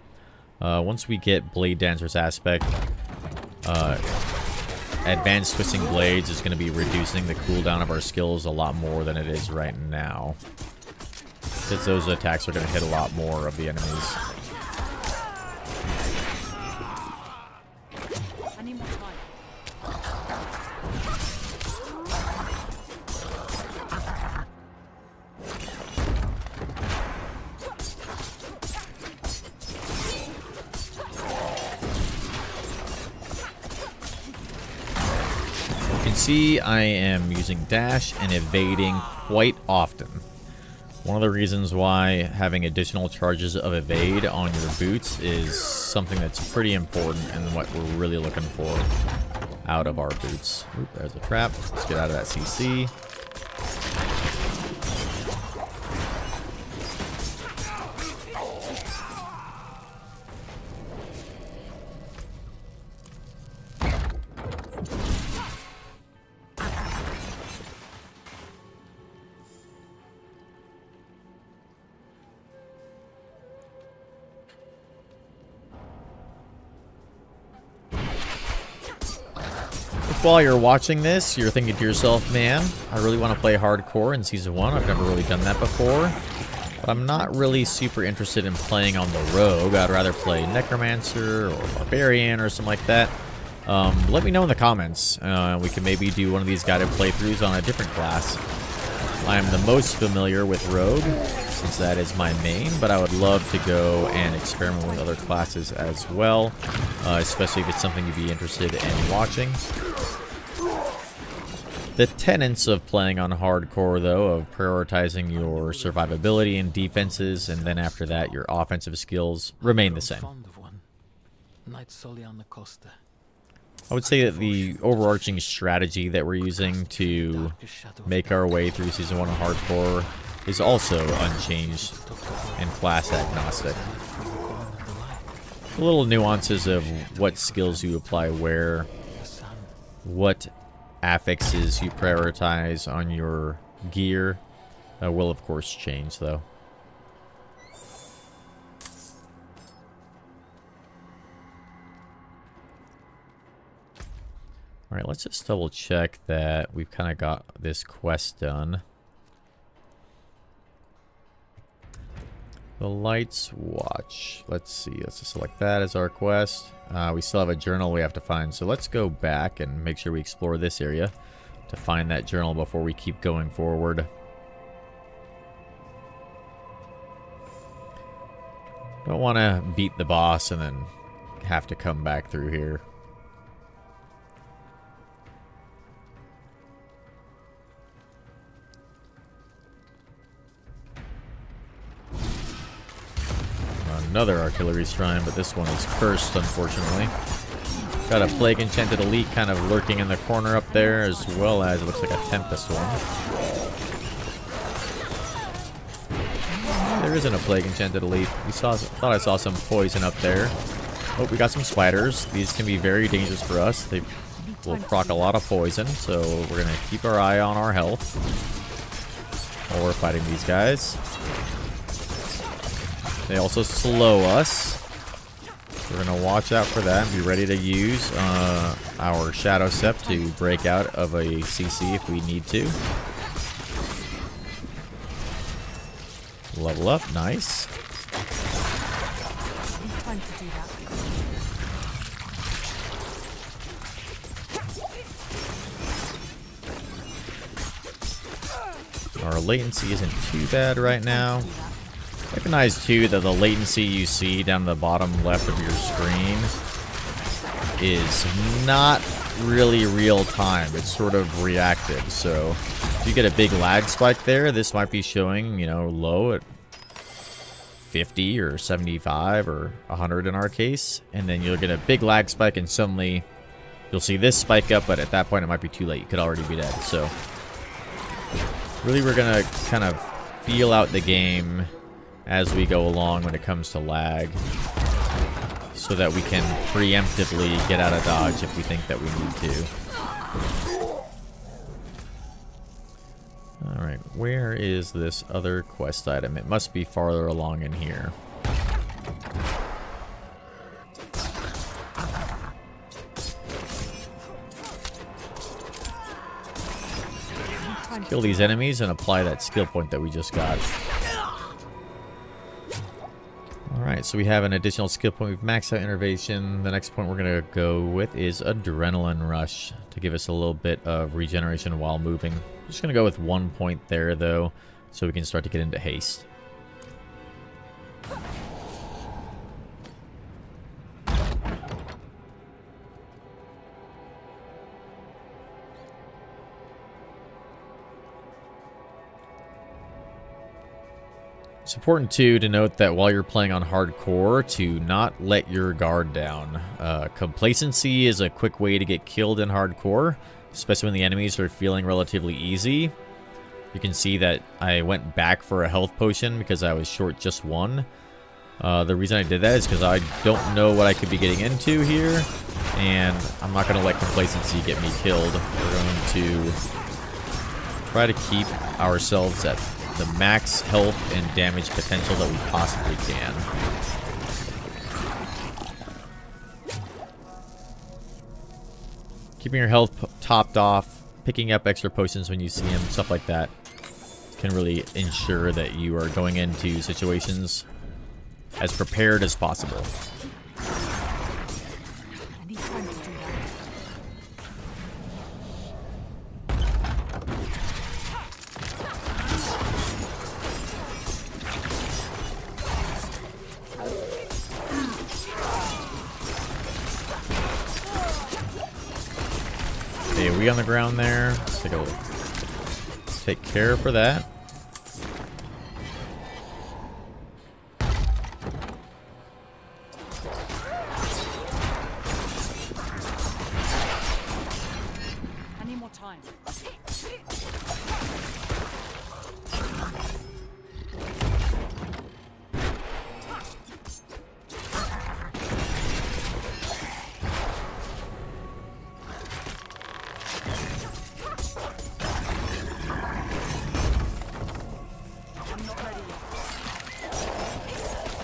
Once we get Blade Dancer's aspect, Advanced Twisting Blades is going to be reducing the cooldown of our skills a lot more than it is right now, because those attacks are going to hit a lot more of the enemies. I need more time. You can see I am using dash and evading quite often. One of the reasons why having additional charges of evade on your boots is something that's pretty important and what we're really looking for out of our boots. Oop, there's a trap. Let's get out of that CC. While you're watching this, you're thinking to yourself, man, I really want to play hardcore in Season 1. I've never really done that before. But I'm not really super interested in playing on the rogue. I'd rather play Necromancer or Barbarian or something like that. Let me know in the comments. We can maybe do one of these guided playthroughs on a different class. I am the most familiar with rogue, since that is my main, but I would love to go and experiment with other classes as well, especially if it's something you'd be interested in watching. The tenets of playing on hardcore, though, of prioritizing your survivability and defenses, and then after that your offensive skills, remain the same. I would say that the overarching strategy that we're using to make our way through Season 1 of hardcore is also unchanged and class agnostic. Little nuances of what skills you apply where, what affixes you prioritize on your gear, That will, of course, change, though. Alright, let's just double check that we've kind of got this quest done. The Light's Watch. Let's see. Let's just select that as our quest. We still have a journal we have to find, so let's go back and make sure we explore this area to find that journal before we keep going forward. Don't want to beat the boss and then have to come back through here. Another artillery shrine, but this one is cursed, unfortunately. Got a Plague Enchanted Elite kind of lurking in the corner up there, as well as it looks like a Tempest one. There isn't a Plague Enchanted Elite. Thought I saw some poison up there. Oh, we got some spiders. These can be very dangerous for us. They will proc a lot of poison, so we're going to keep our eye on our health while we're fighting these guys. They also slow us. We're going to watch out for that and be ready to use our Shadow Step to break out of a CC if we need to. Level up, nice. Our latency isn't too bad right now. Recognize too that the latency you see down the bottom left of your screen is not really real time. It's sort of reactive. So if you get a big lag spike there, this might be showing, you know, low at 50 or 75 or 100 in our case, and then you'll get a big lag spike and suddenly you'll see this spike up, but at that point it might be too late. You could already be dead. So really we're gonna kind of feel out the game as we go along when it comes to lag, so that we can preemptively get out of dodge if we think that we need to. Alright, where is this other quest item? It must be farther along in here. Let's kill these enemies and apply that skill point that we just got. Alright, so we have an additional skill point. We've maxed out Innervation. The next point we're going to go with is Adrenaline Rush to give us a little bit of regeneration while moving. I'm just going to go with 1 point there, though, so we can start to get into haste. It's important, too, to note that while you're playing on hardcore, to not let your guard down. Complacency is a quick way to get killed in hardcore, especially when the enemies are feeling relatively easy. You can see that I went back for a health potion because I was short just one. The reason I did that is because I don't know what I could be getting into here, and I'm not going to let complacency get me killed. We're going to try to keep ourselves at the max health and damage potential that we possibly can. Keeping your health topped off, picking up extra potions when you see them, stuff like that can really ensure that you are going into situations as prepared as possible. Okay, we on the ground there. Let's take a look. Take care for that. I need more time.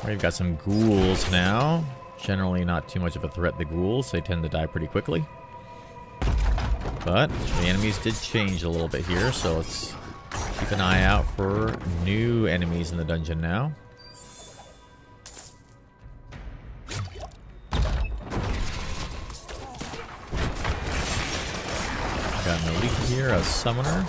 We've got some ghouls now. Generally not too much of a threat, the ghouls. They tend to die pretty quickly. But the enemies did change a little bit here, so let's keep an eye out for new enemies in the dungeon now. Got an elite here, a summoner.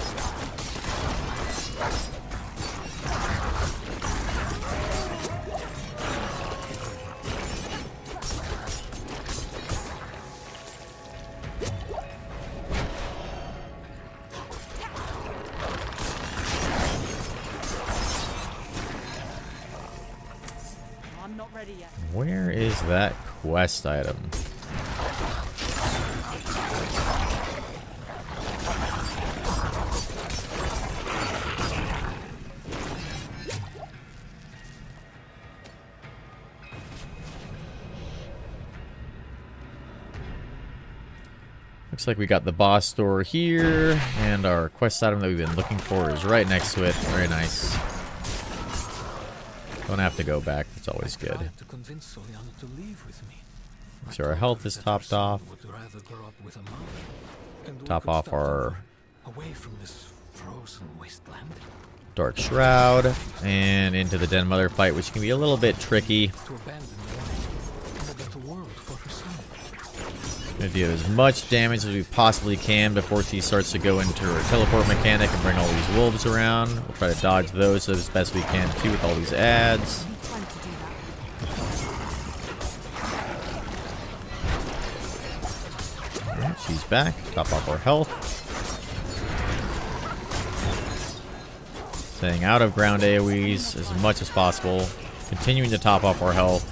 I'm not ready yet. Where is that quest item? Looks like we got the boss door here, and our quest item that we've been looking for is right next to it. Very nice. Don't have to go back. That's always good. To convince Soliana to leave with me. So our health is topped off. Would rather grow up with a mother, and we Top could off start our over, away from this frozen wasteland. Dark Shroud and into the Den Mother fight, which can be a little bit tricky. To abandon the life and a better world for her son. Gonna do as much damage as we possibly can before she starts to go into her teleport mechanic and bring all these wolves around. We'll try to dodge those as best we can too with all these ads. Time to do that. Alright, she's back. Top off our health. Staying out of ground AoEs as much as possible. Continuing to top off our health.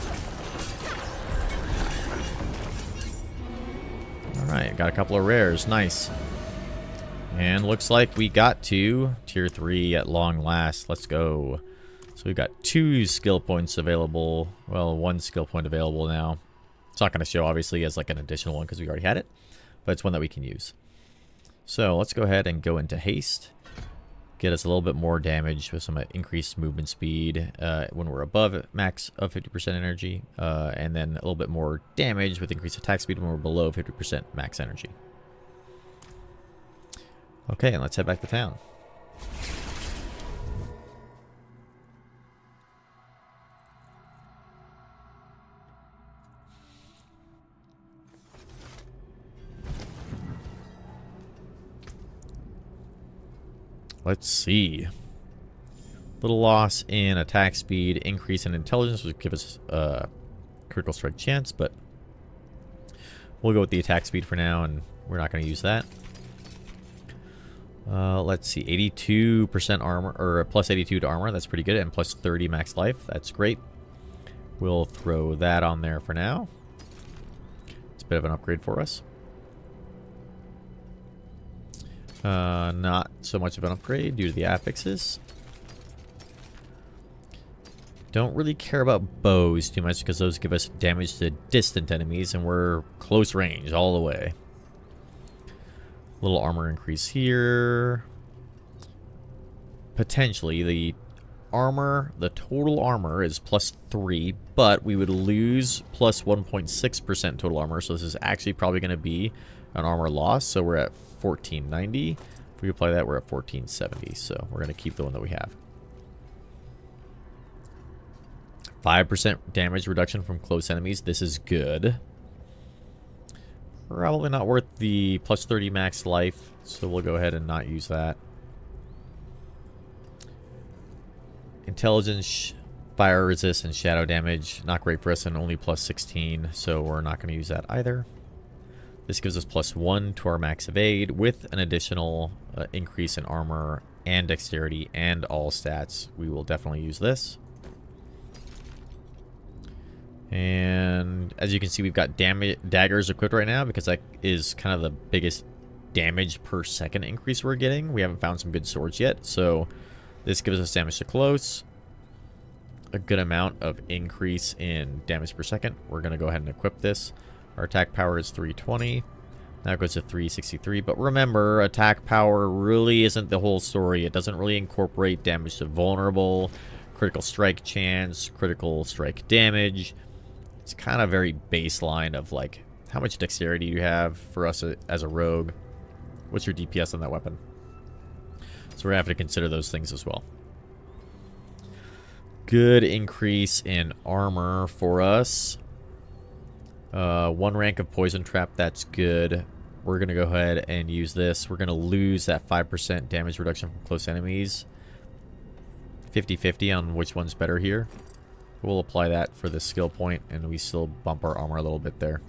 Alright, got a couple of rares. Nice. And looks like we got to tier 3 at long last. Let's go. So we've got 2 skill points available. Well, 1 skill point available now. It's not going to show, obviously, as like an additional one because we already had it. But it's one that we can use. So let's go ahead and go into haste. Get us a little bit more damage with some increased movement speed when we're above max of 50% energy. And then a little bit more damage with increased attack speed when we're below 50% max energy. Okay, and let's head back to town. Let's see. Little loss in attack speed, increase in intelligence would give us a critical strike chance, but we'll go with the attack speed for now, and we're not going to use that. Let's see, 82% armor, or plus 82 to armor. That's pretty good, and plus 30 max life. That's great. We'll throw that on there for now. It's a bit of an upgrade for us. Not so much of an upgrade due to the affixes. Don't really care about bows too much because those give us damage to distant enemies, and we're close range all the way. Little armor increase here. Potentially, the total armor is plus 3, but we would lose plus 1.6% total armor, so this is actually probably going to be an armor loss, so we're at 1490. If we apply that, we're at 1470, so we're going to keep the one that we have. 5% damage reduction from close enemies. This is good. Probably not worth the plus 30 max life, so we'll go ahead and not use that. Intelligence, fire resist, and shadow damage. Not great for us, and only plus 16, so we're not going to use that either. This gives us plus 1 to our max evade with an additional increase in armor and dexterity and all stats. We will definitely use this. And as you can see, we've got daggers equipped right now because that is kind of the biggest damage per second increase we're getting. We haven't found some good swords yet, so this gives us damage to close. A good amount of increase in damage per second. We're going to go ahead and equip this. Our attack power is 320. Now it goes to 363. But remember, attack power really isn't the whole story. It doesn't really incorporate damage to vulnerable, critical strike chance, critical strike damage. It's kind of very baseline of like how much dexterity you have for us as a rogue. What's your DPS on that weapon? So we're gonna have to consider those things as well. Good increase in armor for us. 1 rank of poison trap, that's good. We're gonna go ahead and use this. We're gonna lose that 5% damage reduction from close enemies. 50-50 on which one's better here. We'll apply that for the skill point, and we still bump our armor a little bit there.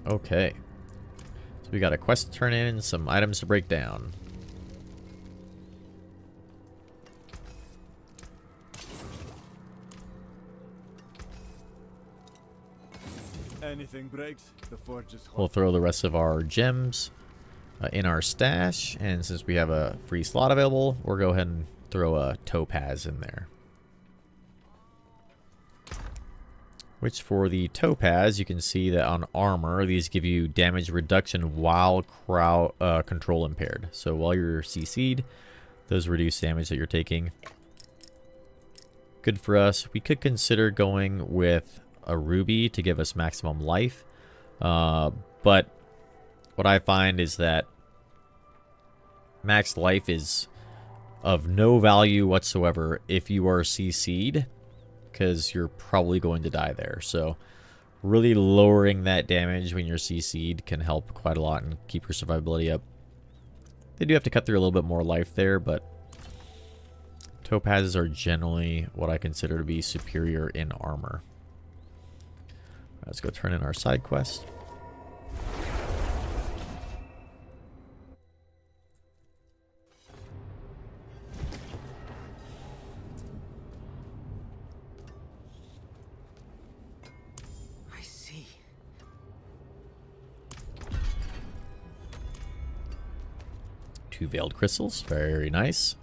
Okay. So we got a quest to turn in and some items to break down. Anything breaks, the forge is hot. We'll throw the rest of our gems in our stash, and since we have a free slot available, we'll go ahead and throw a topaz in there. Which for the topaz, you can see that on armor, these give you damage reduction while control impaired. So while you're CC'd, those reduce damage that you're taking. Good for us. We could consider going with a ruby to give us maximum life. But what I find is that max life is of no value whatsoever if you are CC'd, because you're probably going to die there. So really lowering that damage when you're CC'd can help quite a lot and keep your survivability up. They do have to cut through a little bit more life there, but topazes are generally what I consider to be superior in armor. Let's go turn in our side quest. I see. Two veiled crystals, very nice.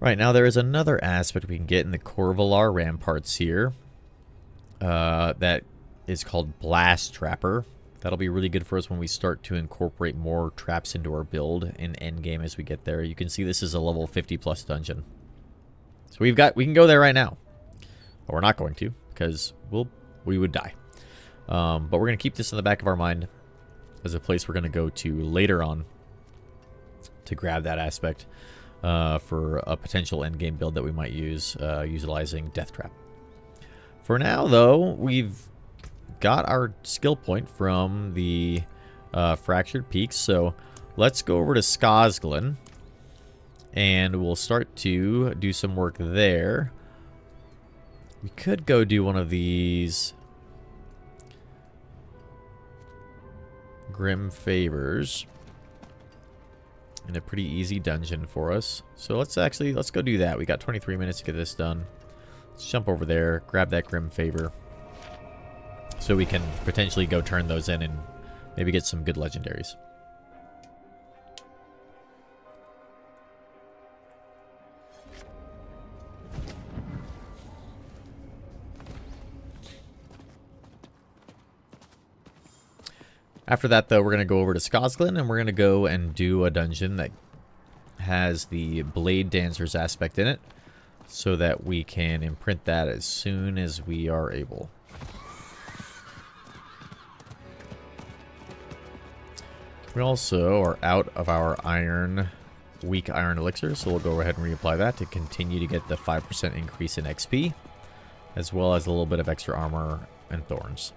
Right, now there is another aspect we can get in the Corvalar ramparts here. That is called Blast Trapper. That'll be really good for us when we start to incorporate more traps into our build in endgame as we get there. You can see this is a level 50 plus dungeon. So we can go there right now. But we're not going to, because we would die. But we're going to keep this in the back of our mind as a place we're going to go to later on to grab that aspect for a potential endgame build that we might use utilizing Death Trap. For now, though, we've got our skill point from the Fractured Peaks, so let's go over to Skosglen, and we'll start to do some work there. We could go do one of these Grim Favors in a pretty easy dungeon for us. So let's go do that. We got 23 minutes to get this done. Let's jump over there, grab that Grim Favor, so we can potentially go turn those in and maybe get some good legendaries. After that, though, we're going to go over to Skosglen, and we're going to go and do a dungeon that has the Blade Dancers aspect in it, so that we can imprint that as soon as we are able. We also are out of our weak iron elixir, so we'll go ahead and reapply that to continue to get the 5% increase in XP, as well as a little bit of extra armor and thorns.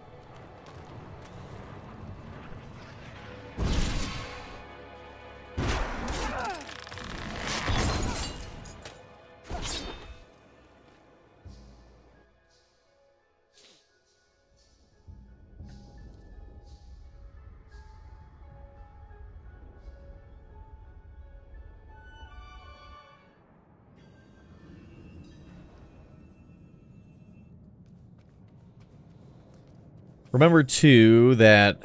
Remember, too, that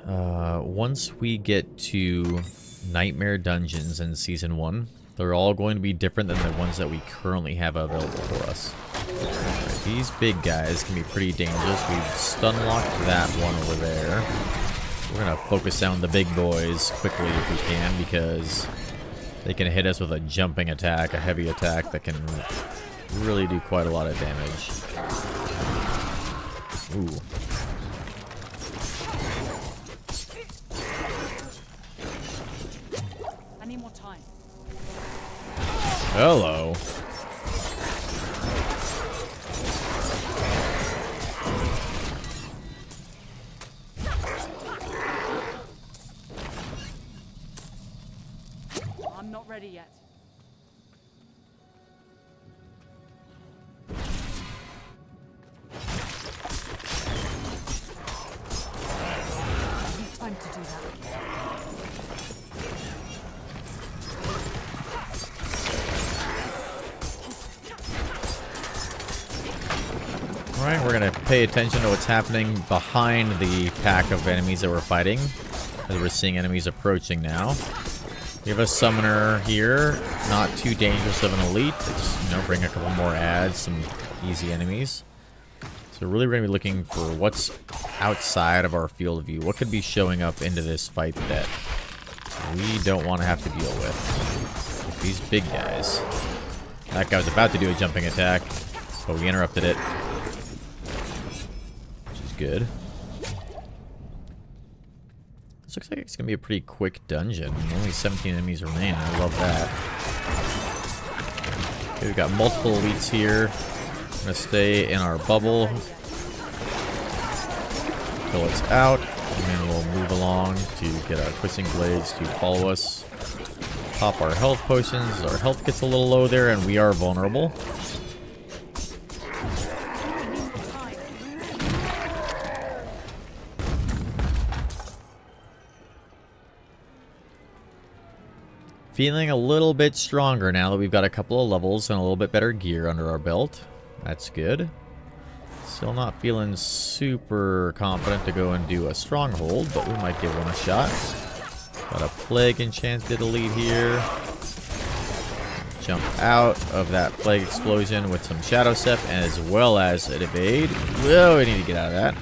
once we get to Nightmare Dungeons in Season 1, they're all going to be different than the ones that we currently have available for us. Right, these big guys can be pretty dangerous. We've stun-locked that one over there. We're going to focus down the big boys quickly if we can, because They can hit us with a jumping attack, a heavy attack that can really do quite a lot of damage. Ooh. I need more time. Hello. I'm not ready yet. Time to do that. Alright, we're going to pay attention to what's happening behind the pack of enemies that we're fighting, as we're seeing enemies approaching now. We have a summoner here, not too dangerous of an elite. Just, you know, bring a couple more adds, some easy enemies. So really we're going to be looking for what's outside of our field of view. What could be showing up into this fight that we don't want to have to deal with. Like these big guys. That guy was about to do a jumping attack, but we interrupted it. Which is good. This looks like it's going to be a pretty quick dungeon. Only 17 enemies remain. I love that. Okay, we've got multiple elites here. We're going to stay in our bubble until it's out. And then we'll move along to get our twisting blades to follow us. Pop our health potions. Our health gets a little low there and we are vulnerable. Feeling a little bit stronger now that we've got a couple of levels and a little bit better gear under our belt. That's good. Still not feeling super confident to go and do a stronghold, but we might give one a shot. Got a plague enchanted elite here. Jump out of that plague explosion with some shadow step as well as an evade. Whoa, we need to get out of that.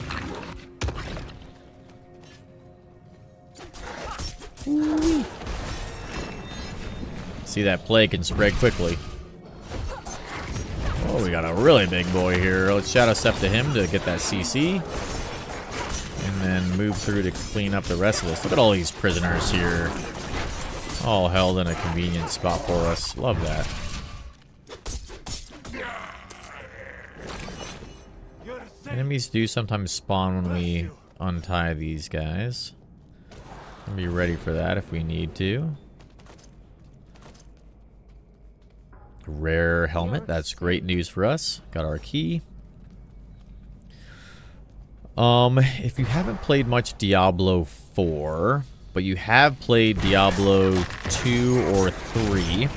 See, that plague can spread quickly. Oh, we got a really big boy here. Let's shadow step to him to get that CC. And then move through to clean up the rest of this. Look at all these prisoners here. All held in a convenient spot for us. Love that. Enemies do sometimes spawn when we untie these guys. I'll be ready for that if we need to. Rare helmet. That's great news for us. Got our key. If you haven't played much Diablo 4, but you have played Diablo 2 or 3,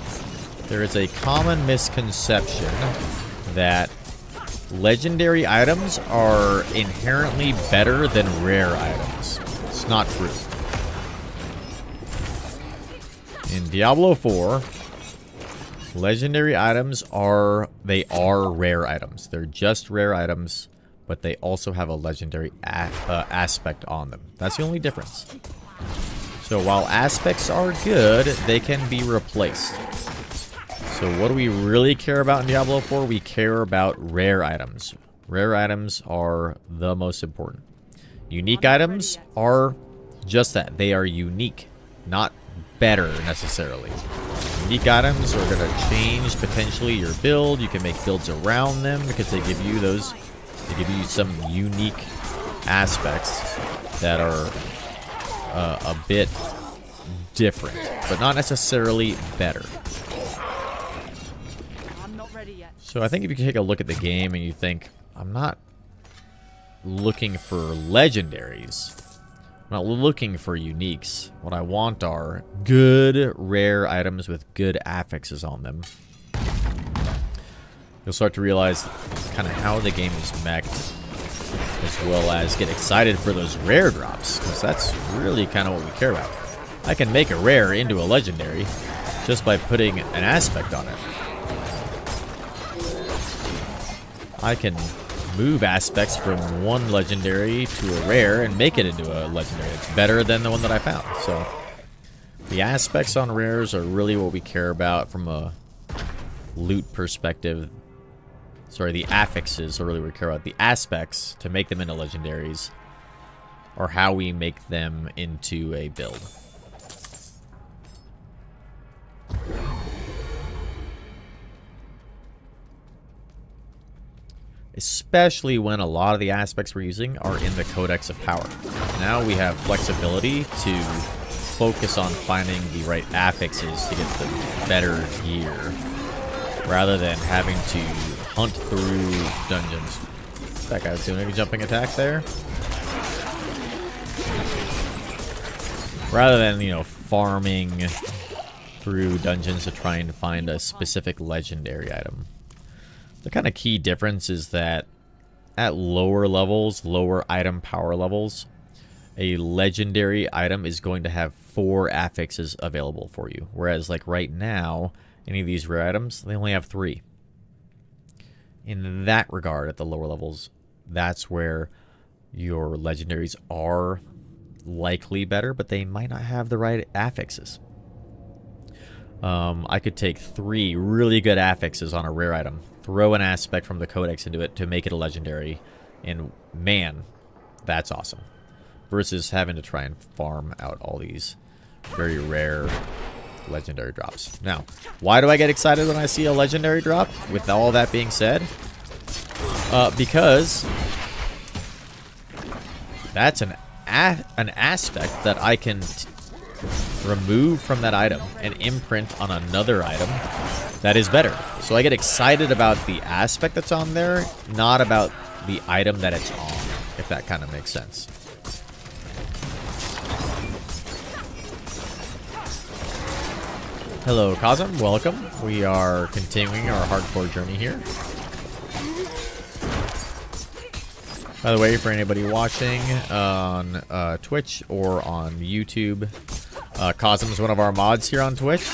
there is a common misconception that legendary items are inherently better than rare items. It's not true. In Diablo 4, legendary items are rare items. They're just rare items, but they also have a legendary aspect on them. That's the only difference. So while aspects are good, they can be replaced. So what do we really care about in Diablo 4? We care about rare items. Rare items are the most important. Unique items are just that. They are unique, not better necessarily. Unique items are going to change potentially your build. You can make builds around them because they give you those. They give you some unique aspects that are a bit different, but not necessarily better. I'm not ready yet. So I think if you take a look at the game and you think, I'm not looking for legendaries. I'm not looking for uniques. What I want are good, rare items with good affixes on them. You'll start to realize kind of how the game is mech'd, as well as get excited for those rare drops, because that's really kind of what we care about. I can make a rare into a legendary just by putting an aspect on it. I can move aspects from one legendary to a rare and make it into a legendary. It's better than the one that I found. So The aspects on rares are really what we care about from a loot perspective. Sorry, the affixes are really what we care about. The aspects, to make them into legendaries, are how we make them into a build. Especially when a lot of the aspects we're using are in the Codex of Power. Now we have flexibility to focus on finding the right affixes to get the better gear, rather than having to hunt through dungeons. That guy was doing a jumping attack there. Rather than, you know, farming through dungeons to try and find a specific legendary item. The kind of key difference is that at lower levels, lower item power levels, a legendary item is going to have 4 affixes available for you. Whereas, like right now, any of these rare items, they only have 3. In that regard, at the lower levels, that's where your legendaries are likely better, but they might not have the right affixes. I could take 3 really good affixes on a rare item, throw an aspect from the Codex into it to make it a legendary, and man, that's awesome. Versus having to try and farm out all these very rare legendary drops. Now, why do I get excited when I see a legendary drop? With all that being said, because that's an aspect that I can remove from that item and imprint on another item that is better. So I get excited about the aspect that's on there, not about the item that it's on, if that kind of makes sense. Hello, Cosm. Welcome. We are continuing our hardcore journey here. By the way, for anybody watching on Twitch or on YouTube, Cosm is one of our mods here on Twitch.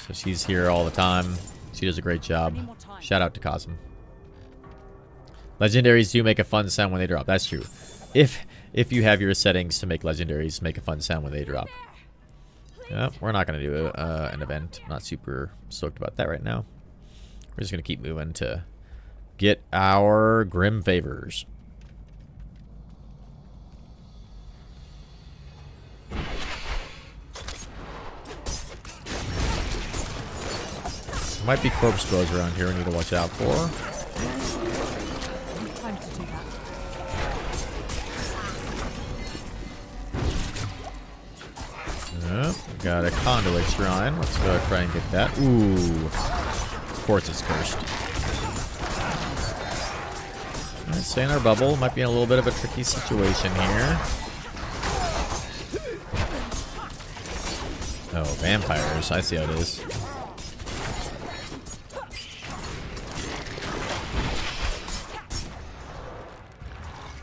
So she's here all the time. She does a great job. Shout out to Cosm. Legendaries do make a fun sound when they drop. That's true. If you have your settings to make legendaries make a fun sound when they drop. Yeah, we're not going to do an event. I'm not super stoked about that right now. We're just going to keep moving to get our Grim Favors. There might be corpse bros around here we need to watch out for. Time to do that. We got a conduit shrine. Let's go try and get that. Ooh. Of course it's cursed. Alright, stay in our bubble. Might be in a little bit of a tricky situation here. Oh, vampires. I see how it is.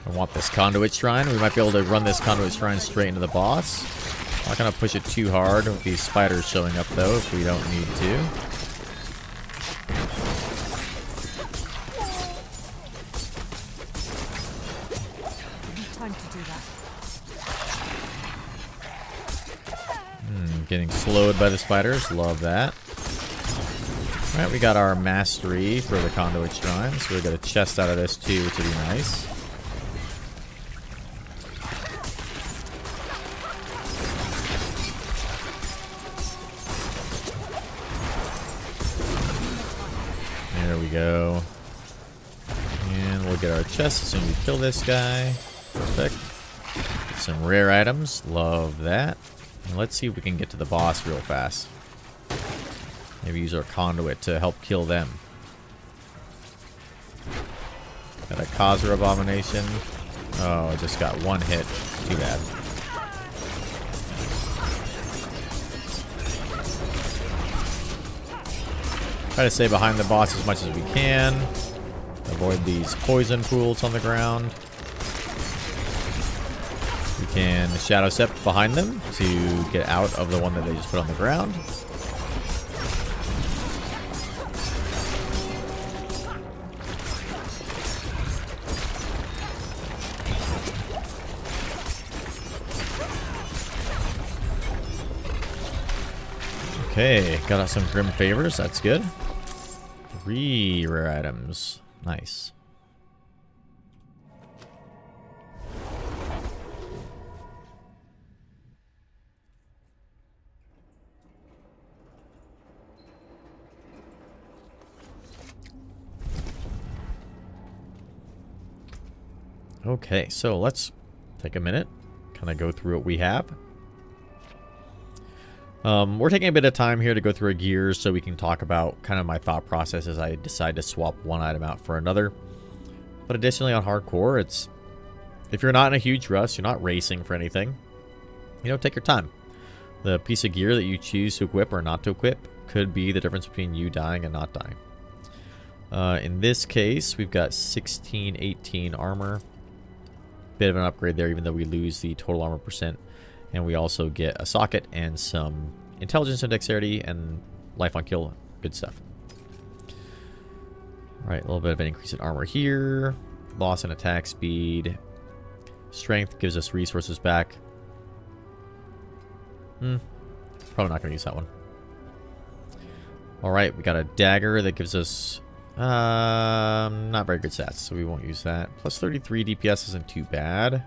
I want this conduit shrine. We might be able to run this conduit shrine straight into the boss. Not gonna push it too hard with these spiders showing up though, if we don't need to. Time to do that. Getting slowed by the spiders. Love that. Alright, we got our mastery for the conduit shrine, so we got a chest out of this too, which would be nice. There we go. And we'll get our chest as soon as we kill this guy. Perfect. Some rare items. Love that. And let's see if we can get to the boss real fast. Maybe use our conduit to help kill them. Got a Khazra abomination. Oh, I just got one hit. Too bad. Try to stay behind the boss as much as we can. Avoid these poison pools on the ground. We can shadow step behind them to get out of the one that they just put on the ground. Okay, got us some Grim Favors. That's good. 3 rare items. Nice. Okay, so let's take a minute, kind of go through what we have. We're taking a bit of time here to go through our gears so we can talk about kind of my thought process as I decide to swap one item out for another. But additionally on hardcore, it's if you're not in a huge rush, you're not racing for anything, you know, take your time. The piece of gear that you choose to equip or not to equip could be the difference between you dying and not dying. In this case, we've got 16, 18 armor. Bit of an upgrade there, even though we lose the total armor percent. And we also get a socket and some intelligence and dexterity and life on kill. Good stuff. Alright, a little bit of an increase in armor here. Loss in attack speed. Strength gives us resources back. Probably not going to use that one. Alright, we got a dagger that gives us not very good stats, so we won't use that. Plus 33 DPS isn't too bad.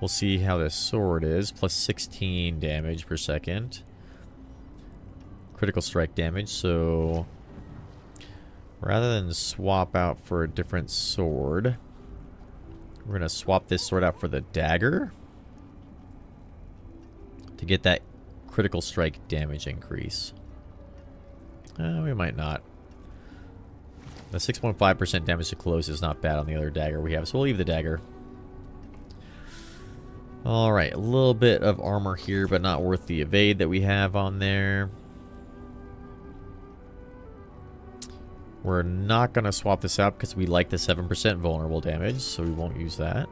We'll see how this sword is. Plus 16 damage per second. Critical strike damage, so rather than swap out for a different sword, we're going to swap this sword out for the dagger to get that critical strike damage increase. We might not. The 6.5% damage to close is not bad on the other dagger we have, so we'll leave the dagger. Alright, a little bit of armor here, but not worth the evade that we have on there. We're not going to swap this out because we like the 7% vulnerable damage, so we won't use that.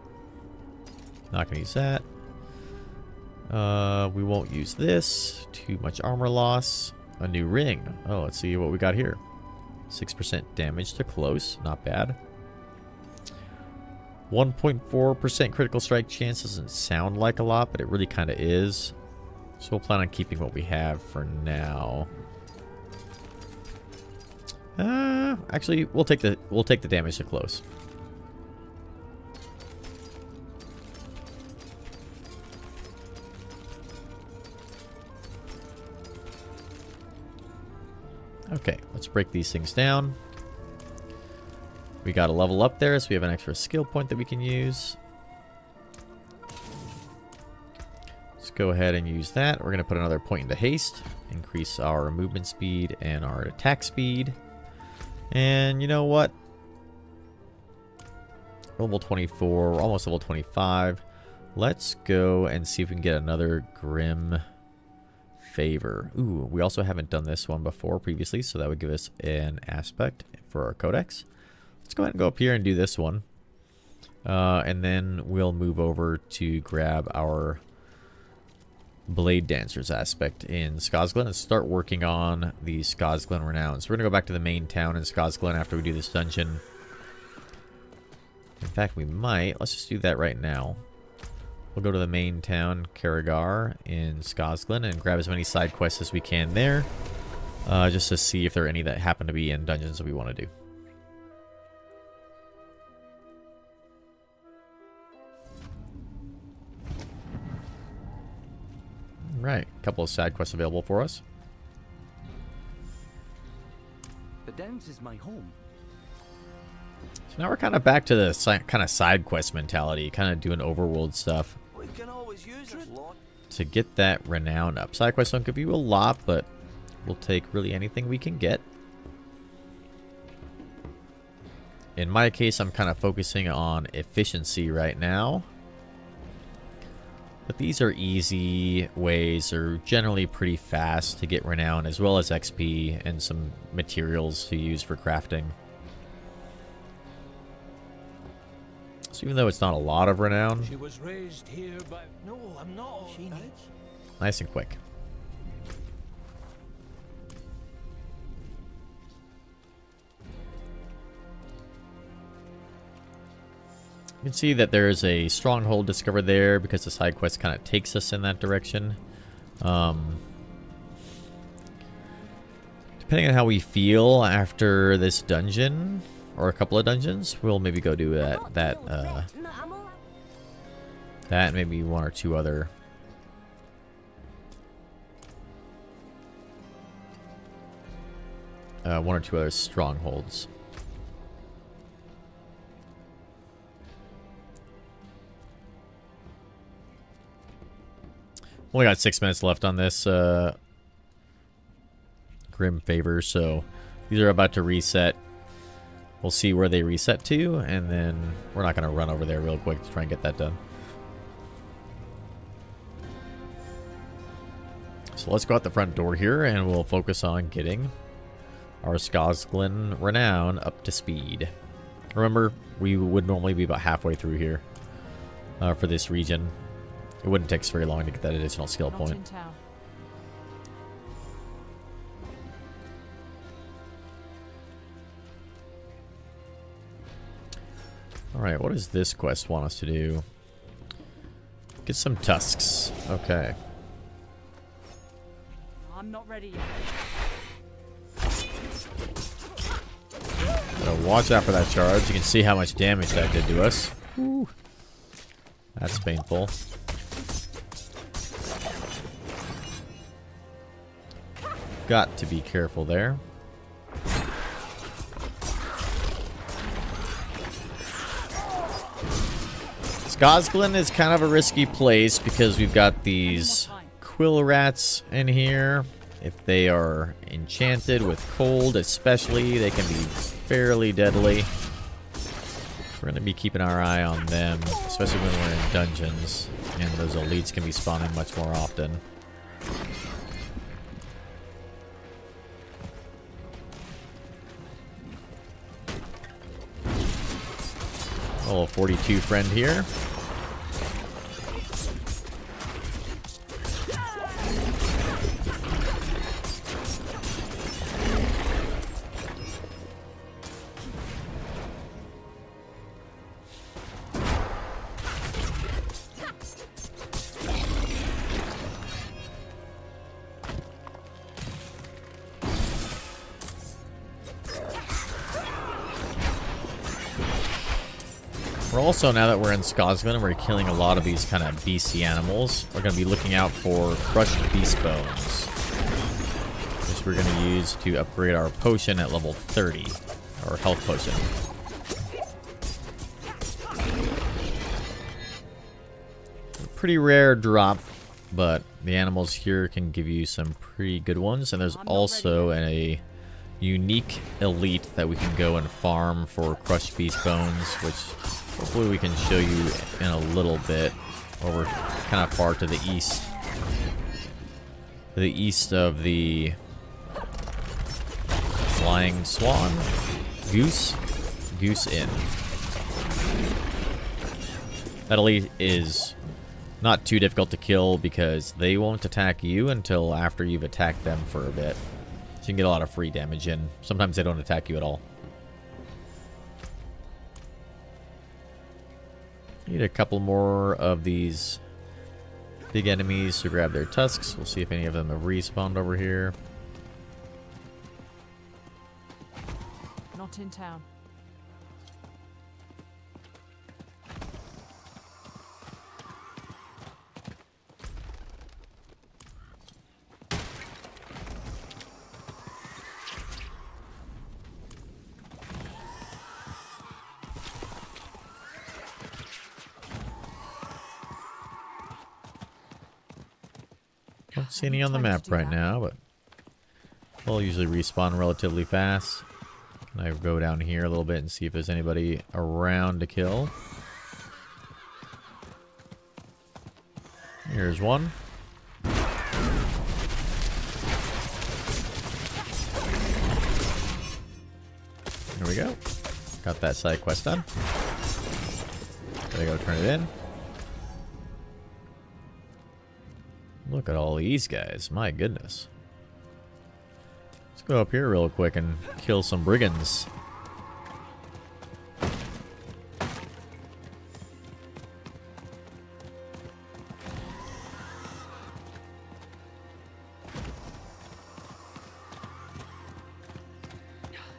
Not going to use that. We won't use this. Too much armor loss. A new ring. Oh, let's see what we got here. 6% damage to close. Not bad. 1.4% critical strike chance doesn't sound like a lot, but it really kind of is. So we'll plan on keeping what we have for now. Actually, we'll take the damage to close. Okay, let's break these things down. We got a level up there, so we have an extra skill point that we can use. Let's go ahead and use that. We're going to put another point into haste. Increase our movement speed and our attack speed. And you know what? Level 24, we're almost level 25. Let's go and see if we can get another Grim Favor. Ooh, we also haven't done this one before previously, so that would give us an aspect for our codex. Let's go ahead and go up here and do this one. And then we'll move over to grab our Blade Dancers aspect in Skosglen and start working on the Skosglen Renown. So we're going to go back to the main town in Skosglen after we do this dungeon. In fact, we might. Let's just do that right now. We'll go to the main town, Karagar, in Skosglen, and grab as many side quests as we can there. Just to see if there are any that happen to be in dungeons that we want to do. Right, a couple of side quests available for us. The Downs is my home. So now we're kind of back to the kind of side quest mentality, kind of doing overworld stuff. We can always use it, Lord. To get that renown up. Side quests don't give you a lot, but we'll take really anything we can get. In my case, I'm kind of focusing on efficiency right now. But these are easy ways, or generally pretty fast to get renown, as well as XP and some materials to use for crafting. So even though it's not a lot of renown, She was raised here by... No, I'm not. She needs... nice and quick. You can see that there is a stronghold discovered there because the side quest kind of takes us in that direction. Depending on how we feel after this dungeon, or a couple of dungeons, we'll maybe go do that and maybe one or two other. One or two other strongholds. Only got 6 minutes left on this Grim Favor, so these are about to reset. We'll see where they reset to, and then we're not going to run over there real quick to try and get that done. So let's go out the front door here, and we'll focus on getting our Skosglen Renown up to speed. Remember, we would normally be about halfway through here for this region. It wouldn't take us very long to get that additional skill Not point. in town. Alright, what does this quest want us to do? Get some tusks. Okay. I'm not ready yet. Gotta watch out for that charge. You can see how much damage that did to us. Woo. That's painful. Got to be careful there. Skosglen is kind of a risky place because we've got these quill rats in here. If they are enchanted with cold especially, they can be fairly deadly. We're going to be keeping our eye on them, especially when we're in dungeons, and those elites can be spawning much more often. Little 42 friend here. We're also, now that we're in Skosglen, we're killing a lot of these kind of beastie animals. We're going to be looking out for crushed beast bones, which we're going to use to upgrade our potion at level 30, our health potion. Pretty rare drop, but the animals here can give you some pretty good ones. And there's also a unique elite that we can go and farm for crushed beast bones, which hopefully we can show you in a little bit. Over kind of far to the east. To the east of the Flying Swan. Goose Inn. That elite is not too difficult to kill because they won't attack you until after you've attacked them for a bit. So you can get a lot of free damage in. Sometimes they don't attack you at all. Need a couple more of these big enemies to grab their tusks. We'll see if any of them have respawned over here. Not in town. Don't see any on the map right now, but they'll usually respawn relatively fast. And I go down here a little bit and see if there's anybody around to kill. Here's one. There we go. Got that side quest done. Gotta go turn it in. Look at all these guys. My goodness. Let's go up here real quick and kill some brigands.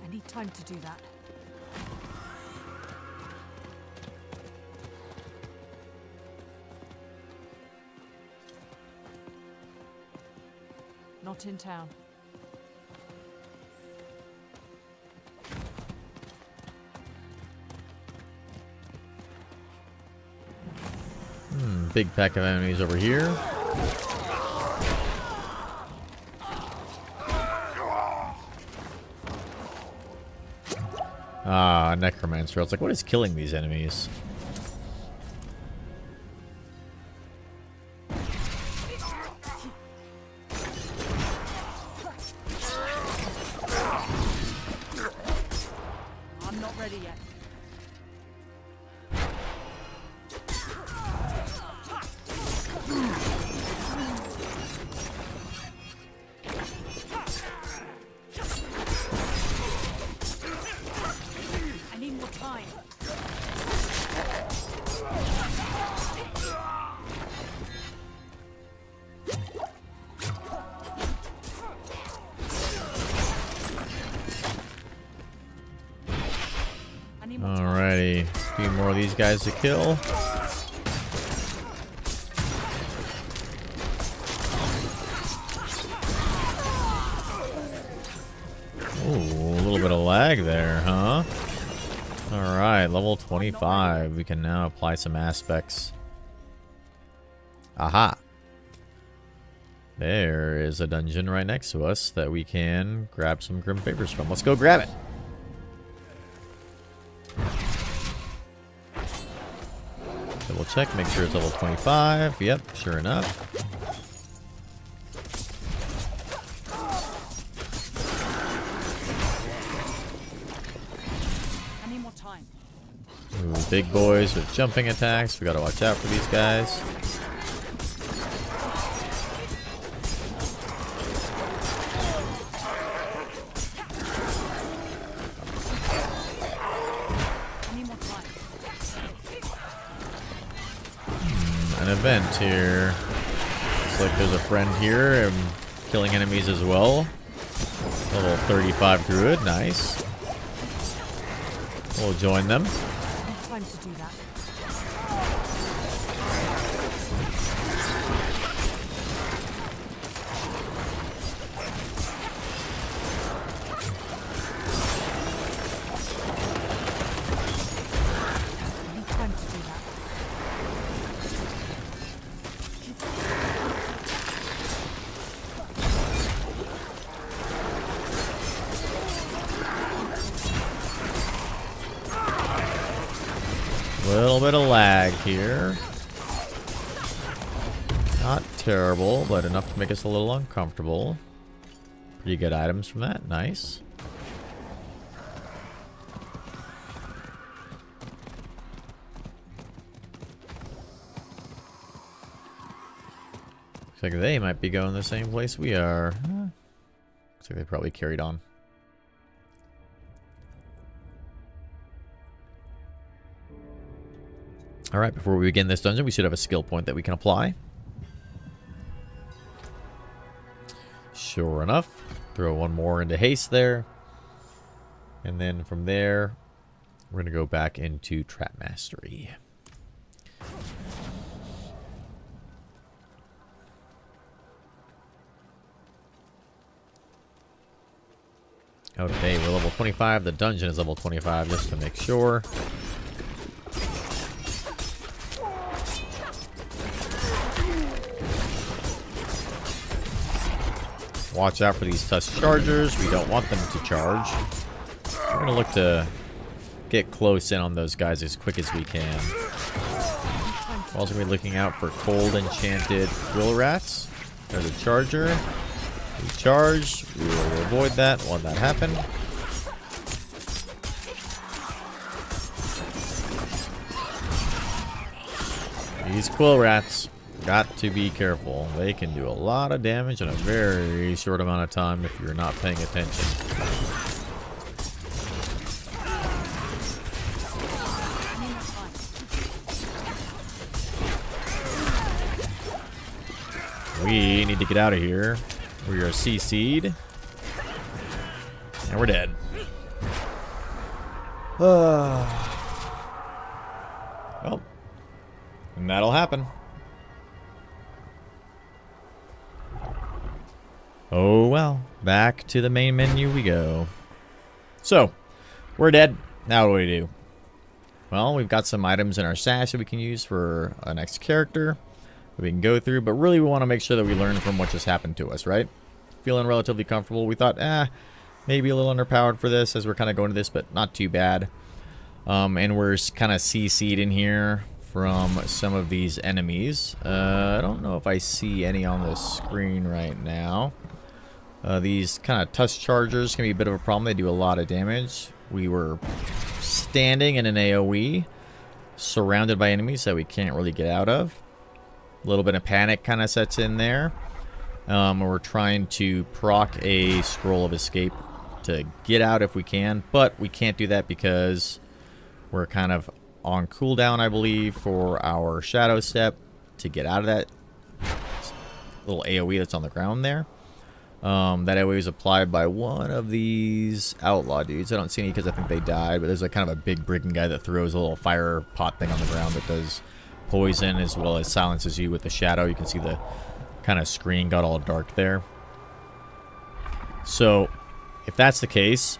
I need time to do that. Not in town. Big pack of enemies over here. Ah, necromancer. I was like, what is killing these enemies? I'm not ready yet. I need more time. I need more time. Alrighty. A few more of these guys to kill. Ooh, a little bit of lag there, huh? Alright, level 25. We can now apply some aspects. Aha! There is a dungeon right next to us that we can grab some Grim Favors from. Let's go grab it! Double check, make sure it's level 25. Yep, sure enough. I need more time. Ooh, big boys with jumping attacks. We gotta watch out for these guys. I need more time. An event here. Looks like there's a friend here and killing enemies as well. Level 35 druid, nice. We'll join them. I need time to do that. I need time to do that. Little bit of lag here. Not terrible, but enough to make us a little uncomfortable. Pretty good items from that. Nice. Looks like they might be going the same place we are. Looks like they probably carried on. Alright, before we begin this dungeon, we should have a skill point that we can apply. Sure enough. Throw one more into haste there. And then from there, we're going to go back into Trap Mastery. Okay, we're level 25. The dungeon is level 25, just to make sure. Watch out for these tusk chargers. We don't want them to charge. We're going to look to get close in on those guys as quick as we can. We're also going to be looking out for cold enchanted quill rats. There's a charger. We charge. We will avoid that. Won't that happen? These quill rats. Got to be careful. They can do a lot of damage in a very short amount of time if you're not paying attention. We need to get out of here. We are CC'd. And we're dead. Well, and that'll happen. Oh well, back to the main menu we go. So, we're dead. Now what do we do? Well, we've got some items in our stash that we can use for a next character that we can go through, but really we want to make sure that we learn from what just happened to us, right? Feeling relatively comfortable. We thought, maybe a little underpowered for this as we're kind of going to this, but not too bad. And we're kind of CC'd in here from some of these enemies. I don't know if I see any on the screen right now. These kind of tusk chargers can be a bit of a problem. They do a lot of damage. We were standing in an AoE, surrounded by enemies that we can't really get out of. A little bit of panic kind of sets in there. We're trying to proc a scroll of escape to get out if we can, but we can't do that because we're kind of on cooldown, I believe, for our shadow step to get out of that little AoE that's on the ground there. That AoE is applied by one of these outlaw dudes. I don't see any because I think they died, but there's like kind of a big brigand guy that throws a little fire pot thing on the ground that does poison as well as silences you with the shadow. You can see the kind of screen got all dark there. So if that's the case,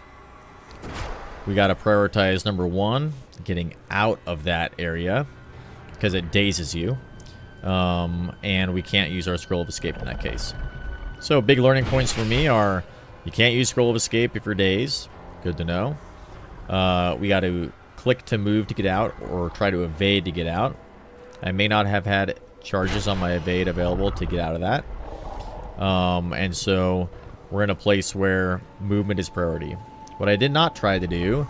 we got to prioritize number one, getting out of that area because it dazes you. And we can't use our scroll of escape in that case. So big learning points for me are you can't use scroll of escape if you're dazed. Good to know. We got to click to move to get out or try to evade to get out. I may not have had charges on my evade available to get out of that. And so we're in a place where movement is priority. What I did not try to do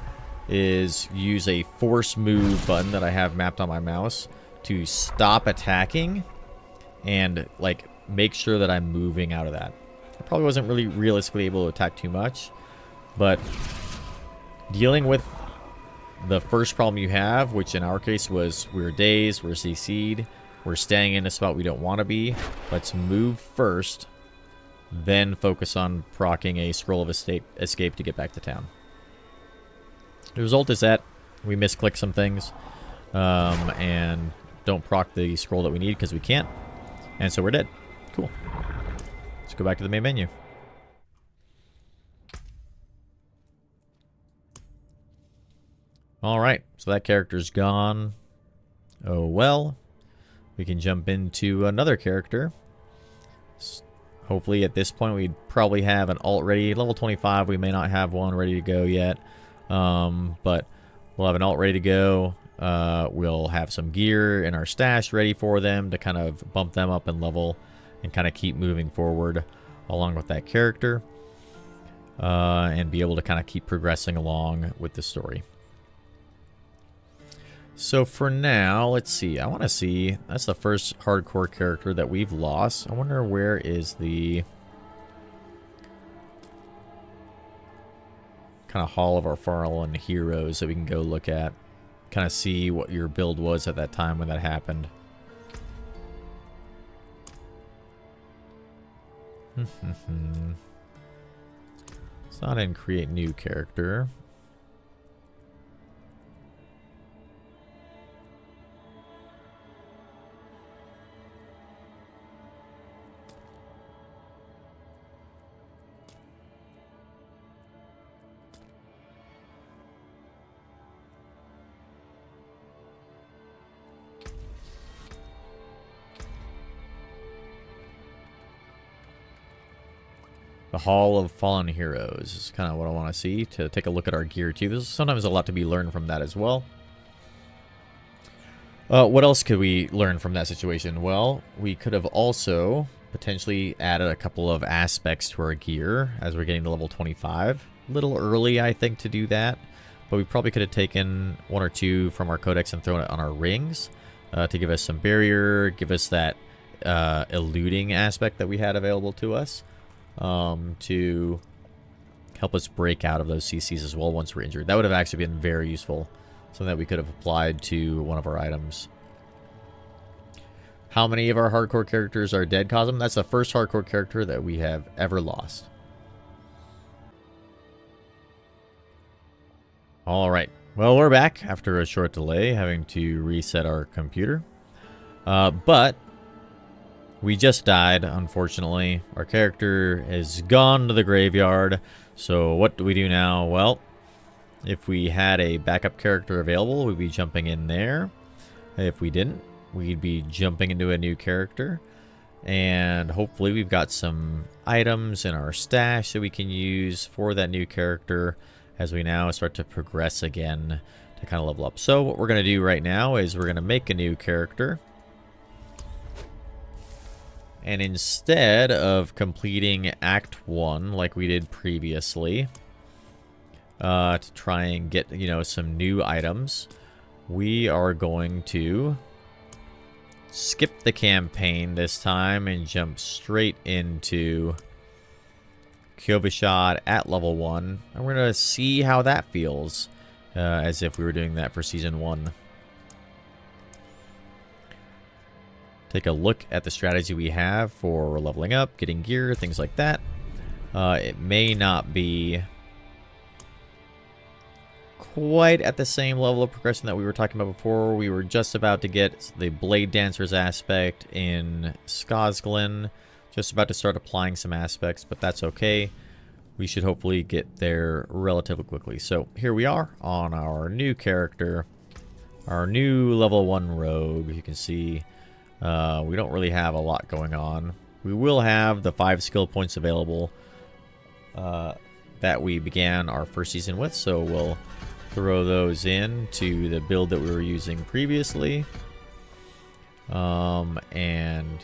is use a force move button that I have mapped on my mouse to stop attacking and like make sure that I'm moving out of that. I probably wasn't really realistically able to attack too much, but dealing with the first problem you have, which in our case was we're dazed, we're CC'd, we're staying in a spot we don't want to be. Let's move first, then focus on proccing a scroll of escape to get back to town. The result is that we misclick some things and don't proc the scroll that we need because we can't, and so we're dead. Cool. Let's go back to the main menu. Alright, so that character's gone. Oh well. We can jump into another character. Hopefully at this point we'd probably have an alt ready. Level 25, we may not have one ready to go yet. But we'll have an alt ready to go. We'll have some gear in our stash ready for them to kind of bump them up in level and kind of keep moving forward along with that character. And be able to kind of keep progressing along with the story. So for now, let's see. I want to see. That's the first hardcore character that we've lost. I wonder where is the kind of Hall of our fallen heroes that we can go look at. Kind of see what your build was at that time when that happened. It's not in create new character. The Hall of Fallen Heroes is kind of what I want to see, to take a look at our gear too. There's sometimes a lot to be learned from that as well. What else could we learn from that situation? Well, we could have also potentially added a couple of aspects to our gear as we're getting to level 25. A little early, I think, to do that. But we probably could have taken one or two from our codex and thrown it on our rings to give us some barrier, give us that eluding aspect that we had available to us. To help us break out of those CCs as well once we're injured. That would have actually been very useful. Something that we could have applied to one of our items. How many of our hardcore characters are dead, Cosm? That's the first hardcore character that we have ever lost. Alright, Well, we're back after a short delay, having to reset our computer. But we just died, unfortunately. Our character is gone to the graveyard. So what do we do now? Well, if we had a backup character available, we'd be jumping in there. If we didn't, we'd be jumping into a new character. And hopefully we've got some items in our stash that we can use for that new character as we now start to progress again to kind of level up. So what we're going to do right now is we're going to make a new character. And instead of completing Act 1 like we did previously, to try and get, you know, some new items, we are going to skip the campaign this time and jump straight into Kyovashad at level 1. And we're going to see how that feels, as if we were doing that for Season 1. Take a look at the strategy we have for leveling up, getting gear, things like that. It may not be quite at the same level of progression that we were talking about before. We were just about to get the Blade Dancers aspect in Skazglen. Just about to start applying some aspects, but that's okay. We should hopefully get there relatively quickly. So here we are on our new character, our new level 1 rogue. You can see we don't really have a lot going on. We will have the 5 skill points available that we began our first season with, so we'll throw those in to the build that we were using previously. And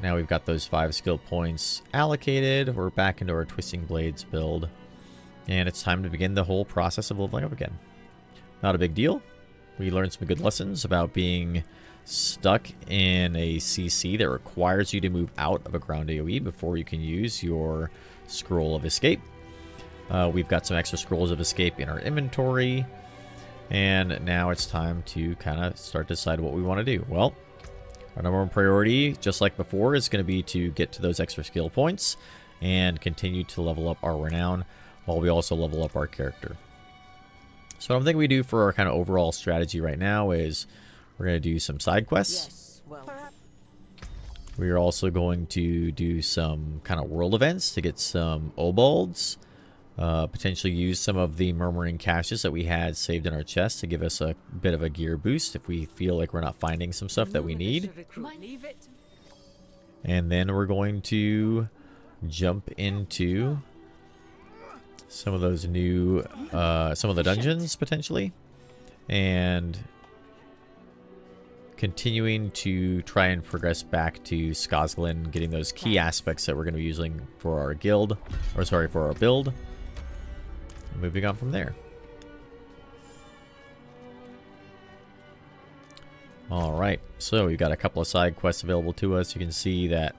now we've got those 5 skill points allocated. We're back into our Twisting Blades build. And it's time to begin the whole process of leveling up again. Not a big deal. We learned some good lessons about being stuck in a CC that requires you to move out of a ground AoE before you can use your Scroll of Escape. We've got some extra Scrolls of Escape in our inventory. And now it's time to kind of start to decide what we want to do. Well, our number 1 priority, just like before, is going to be to get to those extra skill points and continue to level up our renown while we also level up our character. So what I'm thinking we do for our kind of overall strategy right now is we're going to do some side quests. Yes, well, We are also going to do some kind of world events to get some obolds. Potentially use some of the murmuring caches that we had saved in our chest to give us a bit of a gear boost if we feel like we're not finding some stuff that we need. Leave it. And then we're going to jump into some of those new, some of the dungeons potentially. And continuing to try and progress back to Skazglen, getting those key aspects that we're going to be using for our guild, or sorry, for our build. Moving on from there. Alright, so we've got a couple of side quests available to us. You can see that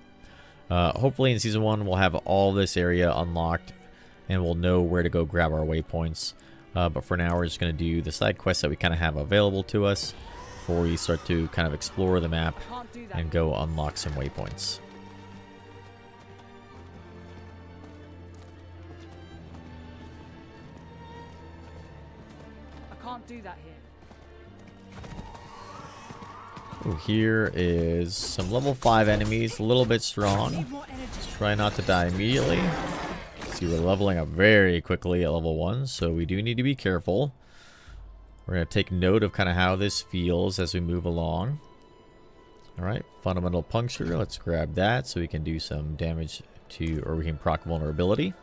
hopefully in Season 1 we'll have all this area unlocked and we'll know where to go grab our waypoints. But for now we're just going to do the side quests that we kind of have available to us before we start to kind of explore the map Can't do that. and go unlock some waypoints. I can't do that here. Ooh, here is some level 5 enemies, a little bit strong. Need more energy. Try not to die immediately. See, we're leveling up very quickly at level 1, so we do need to be careful. We're going to take note of kind of how this feels as we move along. Alright, fundamental puncture. Let's grab that so we can do some damage to, or we can proc vulnerability.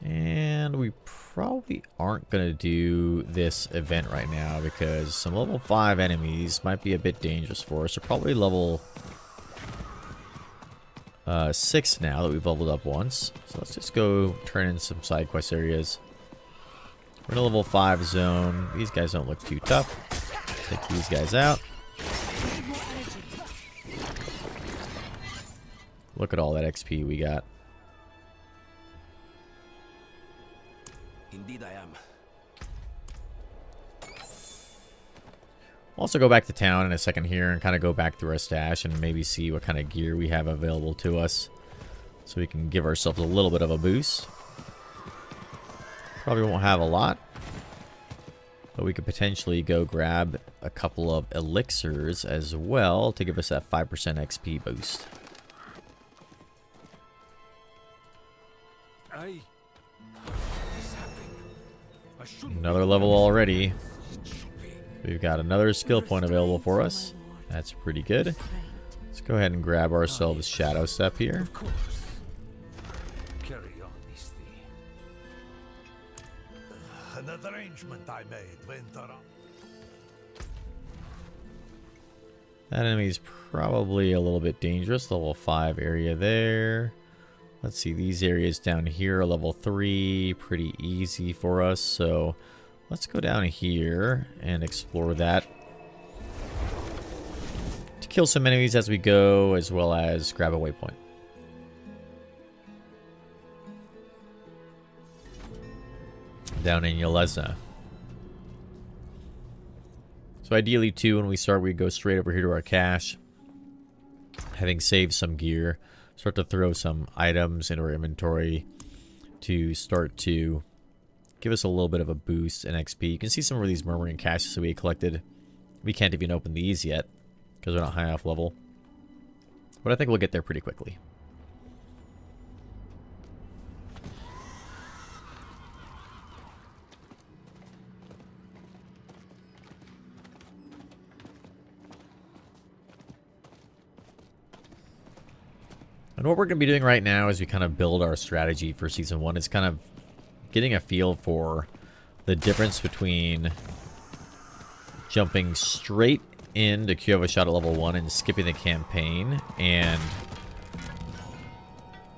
And we probably aren't going to do this event right now because some level 5 enemies might be a bit dangerous for us. They're probably level 6 now that we've leveled up once. So let's just go turn in some side quest areas. We're in a level 5 zone. These guys don't look too tough. Take these guys out. Need more energy. Look at all that XP we got. indeed I am. Also go back to town in a second here and kind of go back through our stash and maybe see what kind of gear we have available to us so we can give ourselves a little bit of a boost. Probably won't have a lot. But we could potentially go grab a couple of elixirs as well to give us that 5% XP boost. Aye. Another level already. We've got another skill point available for us. That's pretty good. Let's go ahead and grab ourselves Shadow Step here. Of course. Carry on, Misty. An arrangement I made, Ventura. That enemy's probably a little bit dangerous. Level 5 area there. Let's see, these areas down here are level 3. Pretty easy for us. So let's go down here and explore that. To kill some enemies as we go, as well as grab a waypoint. Down in Yelesna. So ideally too, when we start, we go straight over here to our cache. Having saved some gear, start to throw some items into our inventory to start to give us a little bit of a boost in XP. You can see some of these murmuring caches that we collected. We can't even open these yet because we're not high enough level. But I think we'll get there pretty quickly. And what we're going to be doing right now as we kind of build our strategy for Season 1 is kind of getting a feel for the difference between jumping straight into Queue of a Shot at level 1 and skipping the campaign and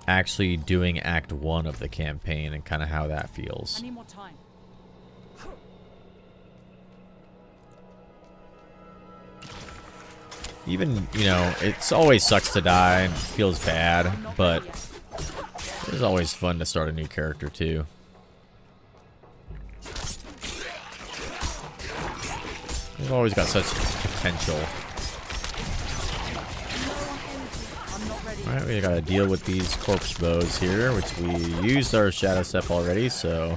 actually doing Act 1 of the campaign and kind of how that feels. I need more time. Even, you know, it's always sucks to die and feels bad, but it's always fun to start a new character too. We've always got such potential. Alright, we gotta deal with these corpse bows here, which we used our Shadow Step already, so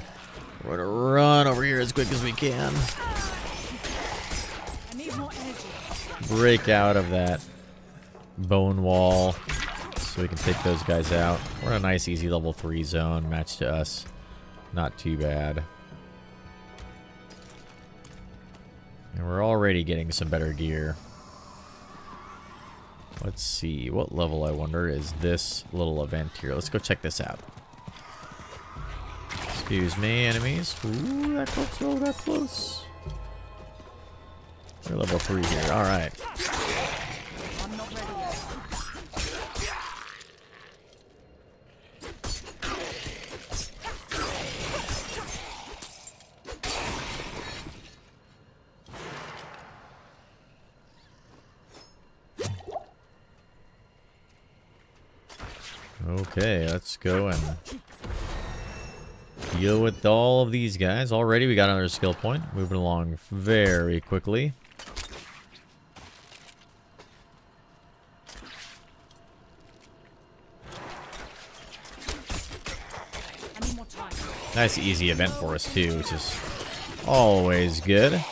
we're gonna run over here as quick as we can. I need more energy. Break out of that bone wall so we can take those guys out. We're in a nice easy level 3 zone, matched to us. Not too bad. And we're already getting some better gear. Let's see, what level, I wonder, is this little event here? Let's go check this out. Excuse me, enemies. Ooh, that close, oh, that close. We're level 3 here, alright. I'm not ready yet. Okay, let's go and deal with all of these guys. Already we got another skill point. Moving along very quickly. I need more time. Nice easy event for us too, which is always good.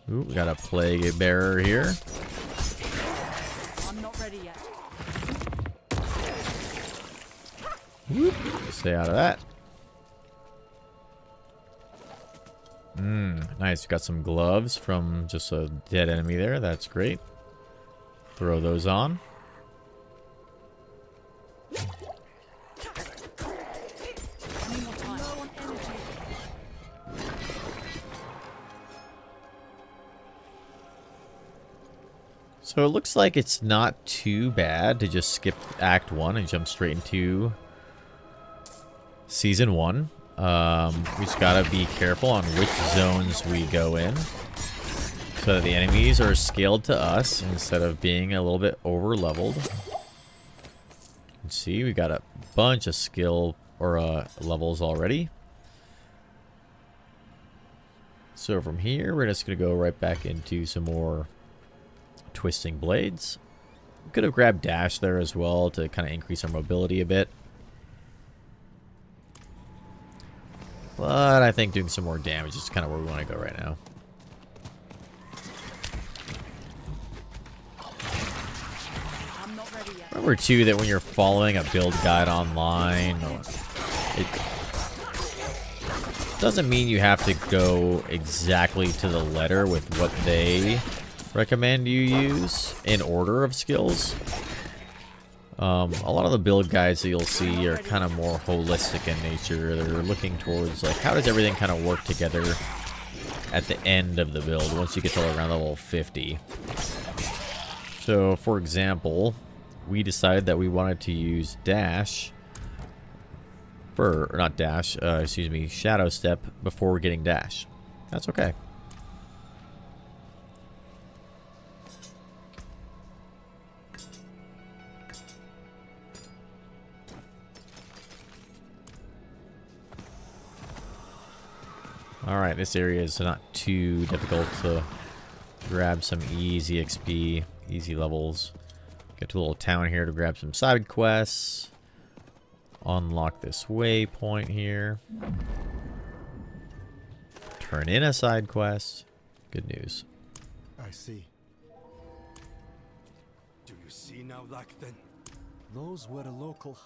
Ooh, we got a plague bearer here. I'm not ready yet. Whoop. Stay out of that. Nice. We got some gloves from just a dead enemy there. That's great. Throw those on. I need more time. Low on energy. So it looks like it's not too bad to just skip Act 1 and jump straight into Season 1. We just gotta be careful on which zones we go in so that the enemies are scaled to us instead of being a little bit over leveled. Let's see, we got a bunch of skill or levels already. So from here, we're just going to go right back into some more twisting blades. Could have grabbed dash there as well to kind of increase our mobility a bit. But I think doing some more damage is kind of where we want to go right now. I'm not ready yet. Remember too that when you're following a build guide online, it doesn't mean you have to go exactly to the letter with what they recommend you use in order of skills. A lot of the build guides that you'll see are kind of more holistic in nature. They're looking towards like how does everything kind of work together at the end of the build once you get to around level 50. So for example, we decided that we wanted to use dash for, or not dash, excuse me, shadow step before getting dash. That's okay. Alright, this area is not too difficult to grab some easy XP, easy levels. Get to a little town here to grab some side quests. Unlock this waypoint here. Turn in a side quest. Good news. I see. Do you see now, Lakden? Those were local.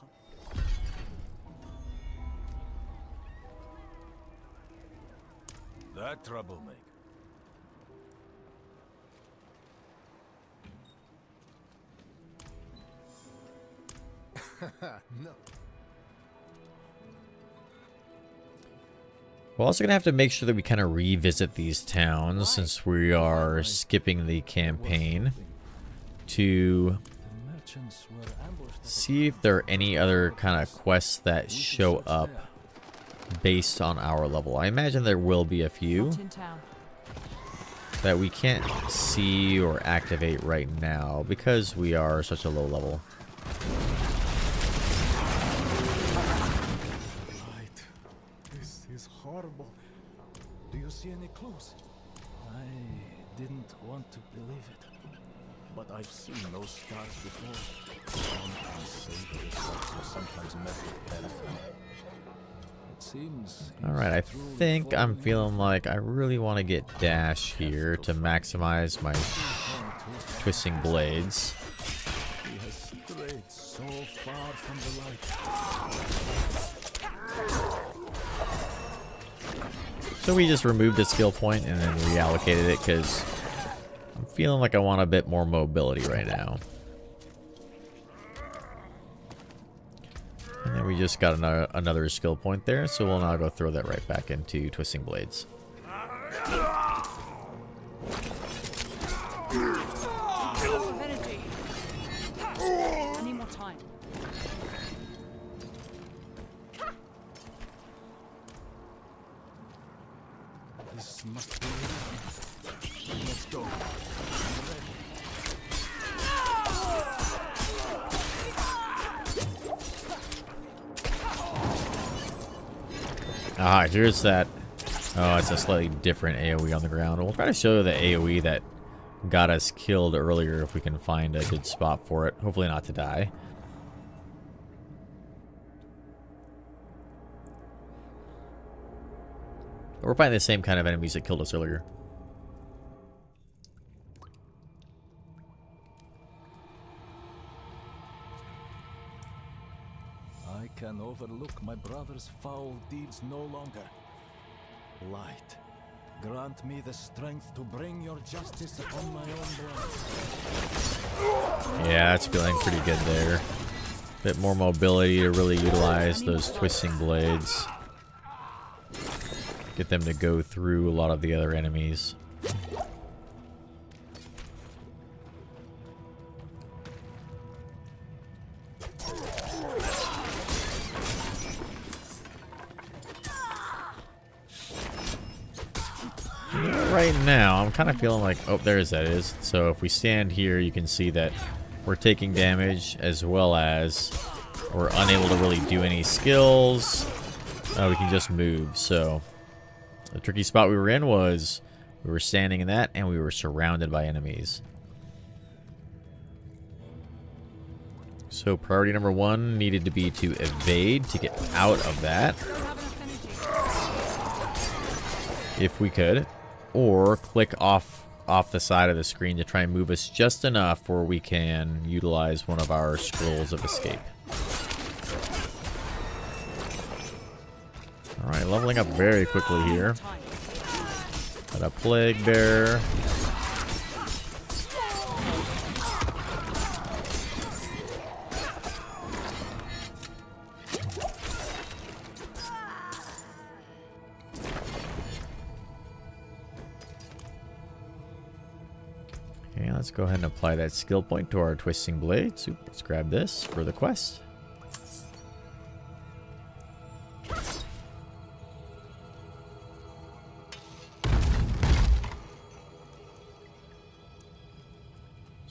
That troublemaker. No. We're also going to have to make sure that we kind of revisit these towns since we are skipping the campaign to see if there are any other kind of quests that show up based on our level. I imagine there will be a few Not in town. that we can't see or activate right now because we are such a low level. Right. This is horrible. Do you see any clues? I didn't want to believe it, but I've seen those stars before. Sometimes savory thoughts are sometimes met with benefit. It seems. Alright, I think I'm feeling like I really want to get dash here to maximize my twisting blades. He has strayed so far from the light. So we just removed the skill point and then reallocated it because I'm feeling like I want a bit more mobility right now. And then we just got another skill point there, so we'll now go throw that right back into twisting blades. Full of energy. I need more time. This must be it. Let's go. Ah, here's that. Oh, it's a slightly different AoE on the ground. We'll try to show the AoE that got us killed earlier if we can find a good spot for it. Hopefully not to die. We're fighting the same kind of enemies that killed us earlier. I can overlook my brother's foul deeds no longer. Light, grant me the strength to bring your justice upon my own blood. Yeah, that's feeling pretty good there. Bit more mobility to really utilize those twisting blades. Get them to go through a lot of the other enemies. Right now, I'm kind of feeling like, oh, there's that is. So if we stand here, you can see that we're taking damage as well as we're unable to really do any skills. We can just move, so The tricky spot we were in was we were standing in that and we were surrounded by enemies. So priority number 1 needed to be to evade to get out of that. If we could. Or click off the side of the screen to try and move us just enough where we can utilize one of our scrolls of escape. Alright, leveling up very quickly here. Got a plague bear. Okay, let's go ahead and apply that skill point to our twisting blades. Ooh, let's grab this for the quest.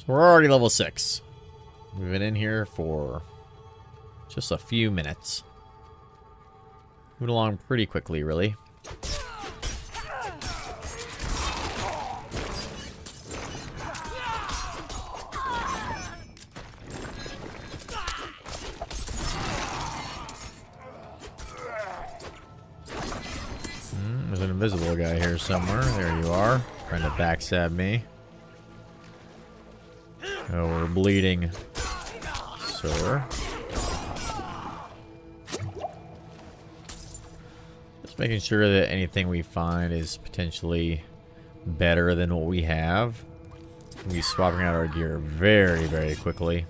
We're already level 6. We've been in here for just a few minutes. Moving along pretty quickly, really. There's an invisible guy here somewhere. There you are. Trying to backstab me. Oh, we're bleeding, sir. Just making sure that anything we find is potentially better than what we have. We'll be swapping out our gear very, very quickly.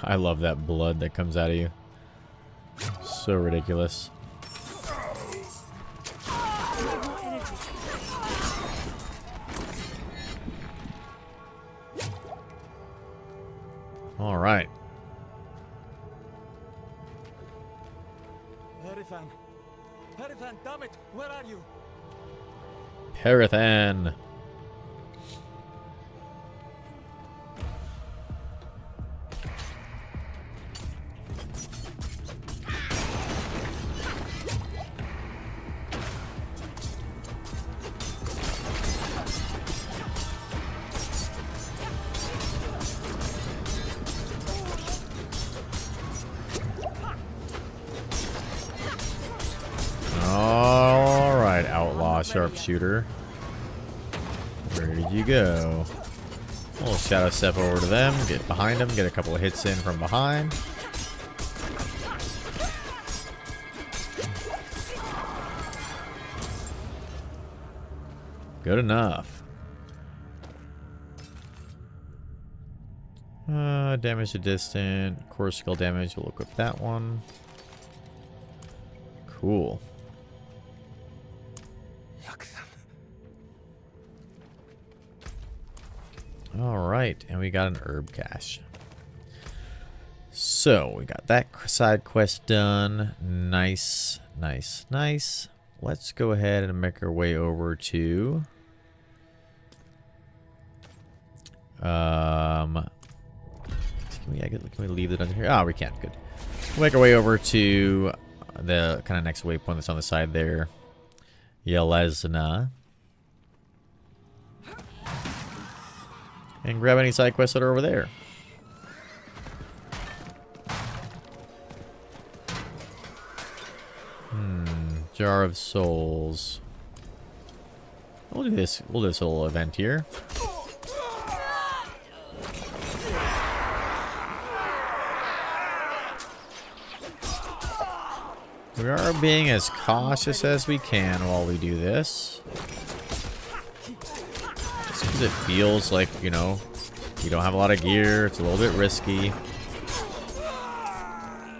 I love that blood that comes out of you. So ridiculous. All right. Perithan! Perithan, damn it! Where are you? Perithan. Alright, outlaw sharpshooter. Where did you go? A little shadow step over to them, get behind them, get a couple of hits in from behind. Good enough. Damage to distant. Core skill damage. We'll equip that one. Cool. Alright, and we got an herb cache. So, we got that side quest done. Nice, nice, nice. Let's go ahead and make our way over to... Can we leave the dungeon here? Oh, we can't. Good. We'll make our way over to the kind of next waypoint that's on the side there. Yelesna. And grab any side quests that are over there. Jar of Souls. We'll do this. We'll do this little event here. We are being as cautious as we can while we do this. Just because it feels like, you know, you don't have a lot of gear. It's a little bit risky.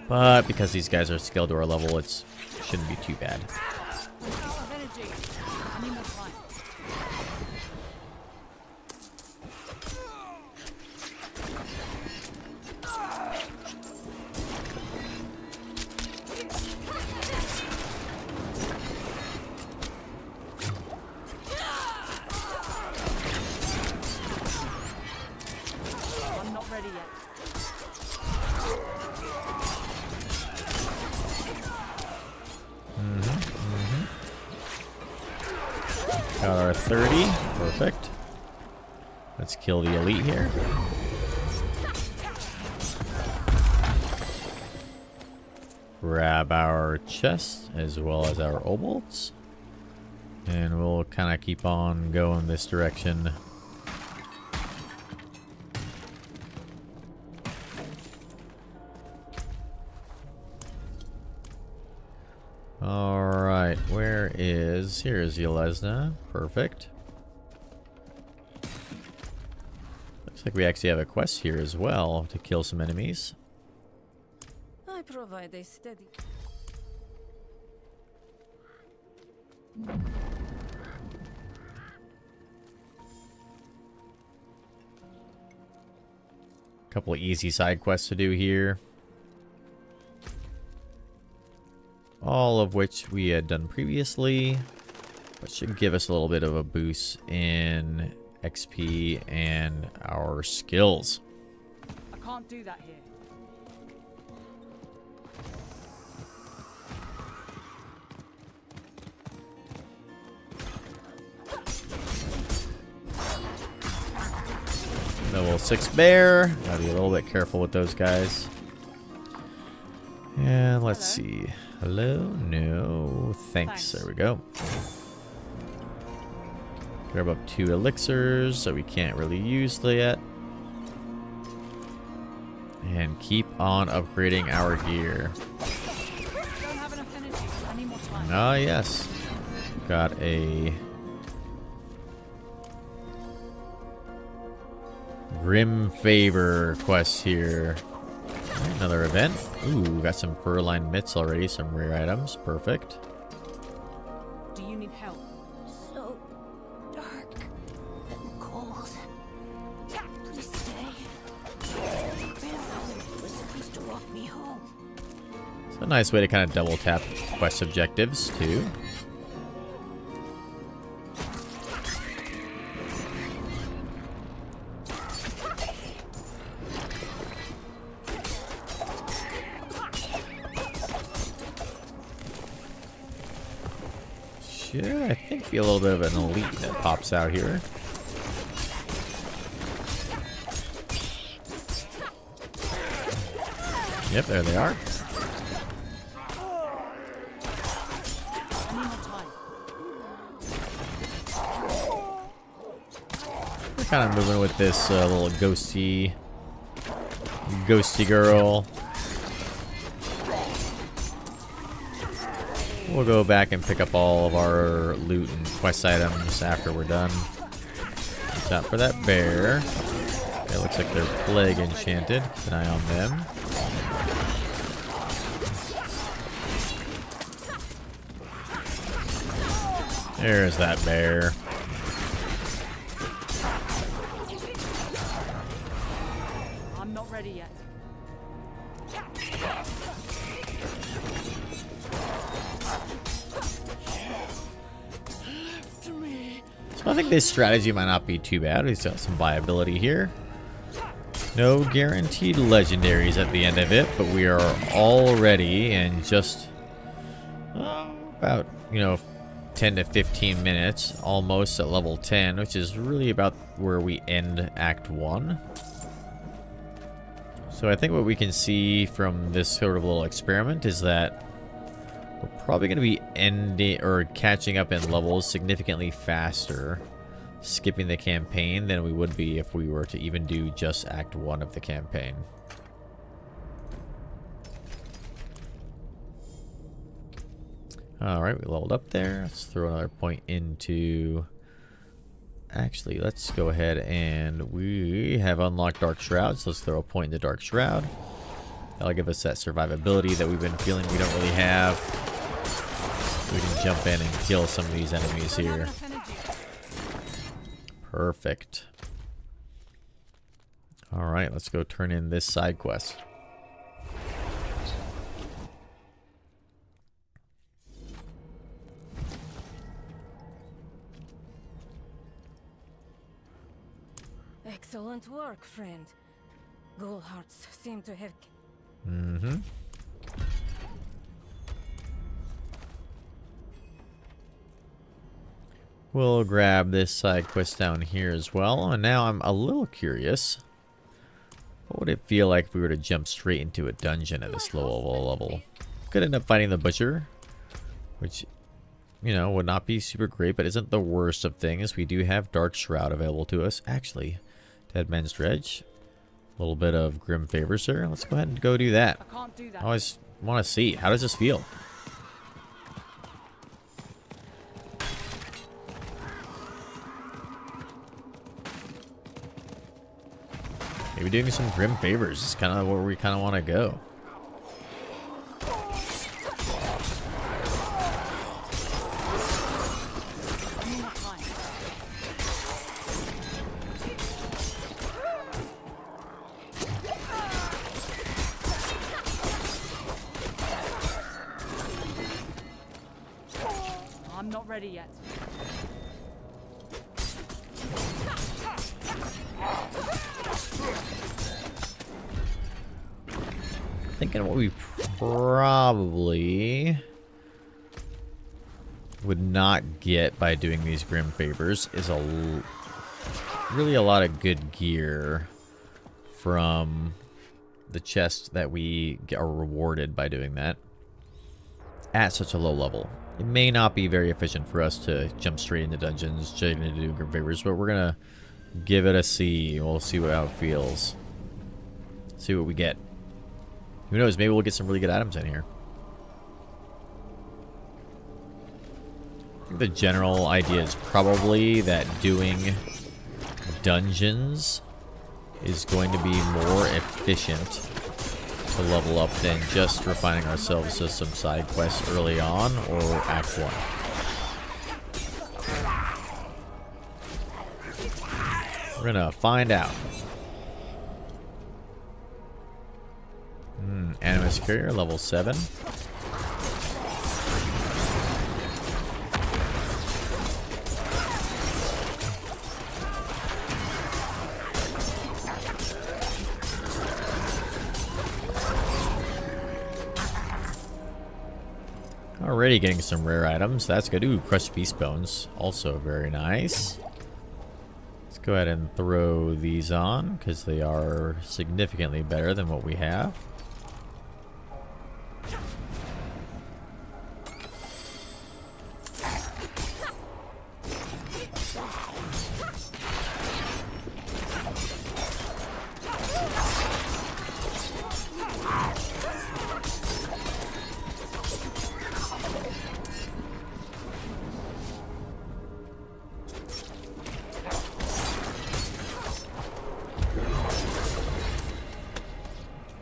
But because these guys are scaled to our level, it shouldn't be too bad. ready yet. Got our 30. Perfect. Let's kill the elite here. Grab our chest as well as our obols. And we'll kind of keep on going this direction. Alright, where is... Here's Yelesna. Perfect. Looks like we actually have a quest here as well to kill some enemies. I provide a steady. Couple of easy side quests to do here. All of which we had done previously, but should give us a little bit of a boost in XP and our skills. I can't do that here. Level 6 bear. Gotta be a little bit careful with those guys. And let's see. Hello? No. Thanks. There we go. Grab up 2 elixirs that we can't really use yet. And keep on upgrading our gear. Don't have enough energy. I need more time. Ah, yes. Got a Grim Favor quest here. Another event. Ooh, got some fur-lined mitts already, some rare items. Perfect. Do you need help? So dark and cold. Please stay. Grandfather was supposed to walk me home. It's a nice way to kind of double tap quest objectives, too. Should, I think, be a little bit of an elite that pops out here. Yep, there they are. I need more time. We're kind of moving with this little ghosty girl. We'll go back and pick up all of our loot and quest items after we're done. Watch out for that bear. It looks like they're plague enchanted. Keep an eye on them. There's that bear. I'm not ready yet. So I think this strategy might not be too bad. We've got some viability here. No guaranteed legendaries at the end of it, but we are already in just about, 10 to 15 minutes, almost at level 10, which is really about where we end Act 1. So I think what we can see from this sort of little experiment is that we're probably going to be ending or catching up in levels significantly faster, skipping the campaign, than we would be if we were to even do just Act 1 of the campaign. Alright, we leveled up there. Let's throw another point into... Actually, let's go ahead and we have unlocked Dark Shroud, so let's throw a point into Dark Shroud. That'll give us that survivability that we've been feeling we don't really have. We can jump in and kill some of these enemies here. Perfect. Alright, let's go turn in this side quest. Excellent work, friend. Ghoul hearts seem to have. Mm-hmm. We'll grab this side quest down here as well. And now I'm a little curious. What would it feel like if we were to jump straight into a dungeon at this low level? Could end up fighting the butcher, which, you know, would not be super great, but isn't the worst of things. We do have Dark Shroud available to us. Actually, Dead Man's Dredge. A little bit of Grim Favors here. Let's go ahead and go do that. I can't do that. I always want to see. How does this feel? Maybe doing some Grim Favors is kind of where we kind of want to go. I'm not ready yet. Thinking what we probably would not get by doing these Grim Favors is really a lot of good gear from the chest that we are rewarded by doing that at such a low level. It may not be very efficient for us to jump straight into dungeons, straight into do Grim Favors, but we're gonna give it a see. We'll see how it feels. See what we get. Who knows? Maybe we'll get some really good items in here. I think the general idea is probably that doing dungeons is going to be more efficient to level up than just refining ourselves to some side quests early on or Act 1. We're gonna find out. Animus Carrier, level 7. Already getting some rare items. That's good. Ooh, crushed beast bones. Also very nice. Let's go ahead and throw these on because they are significantly better than what we have.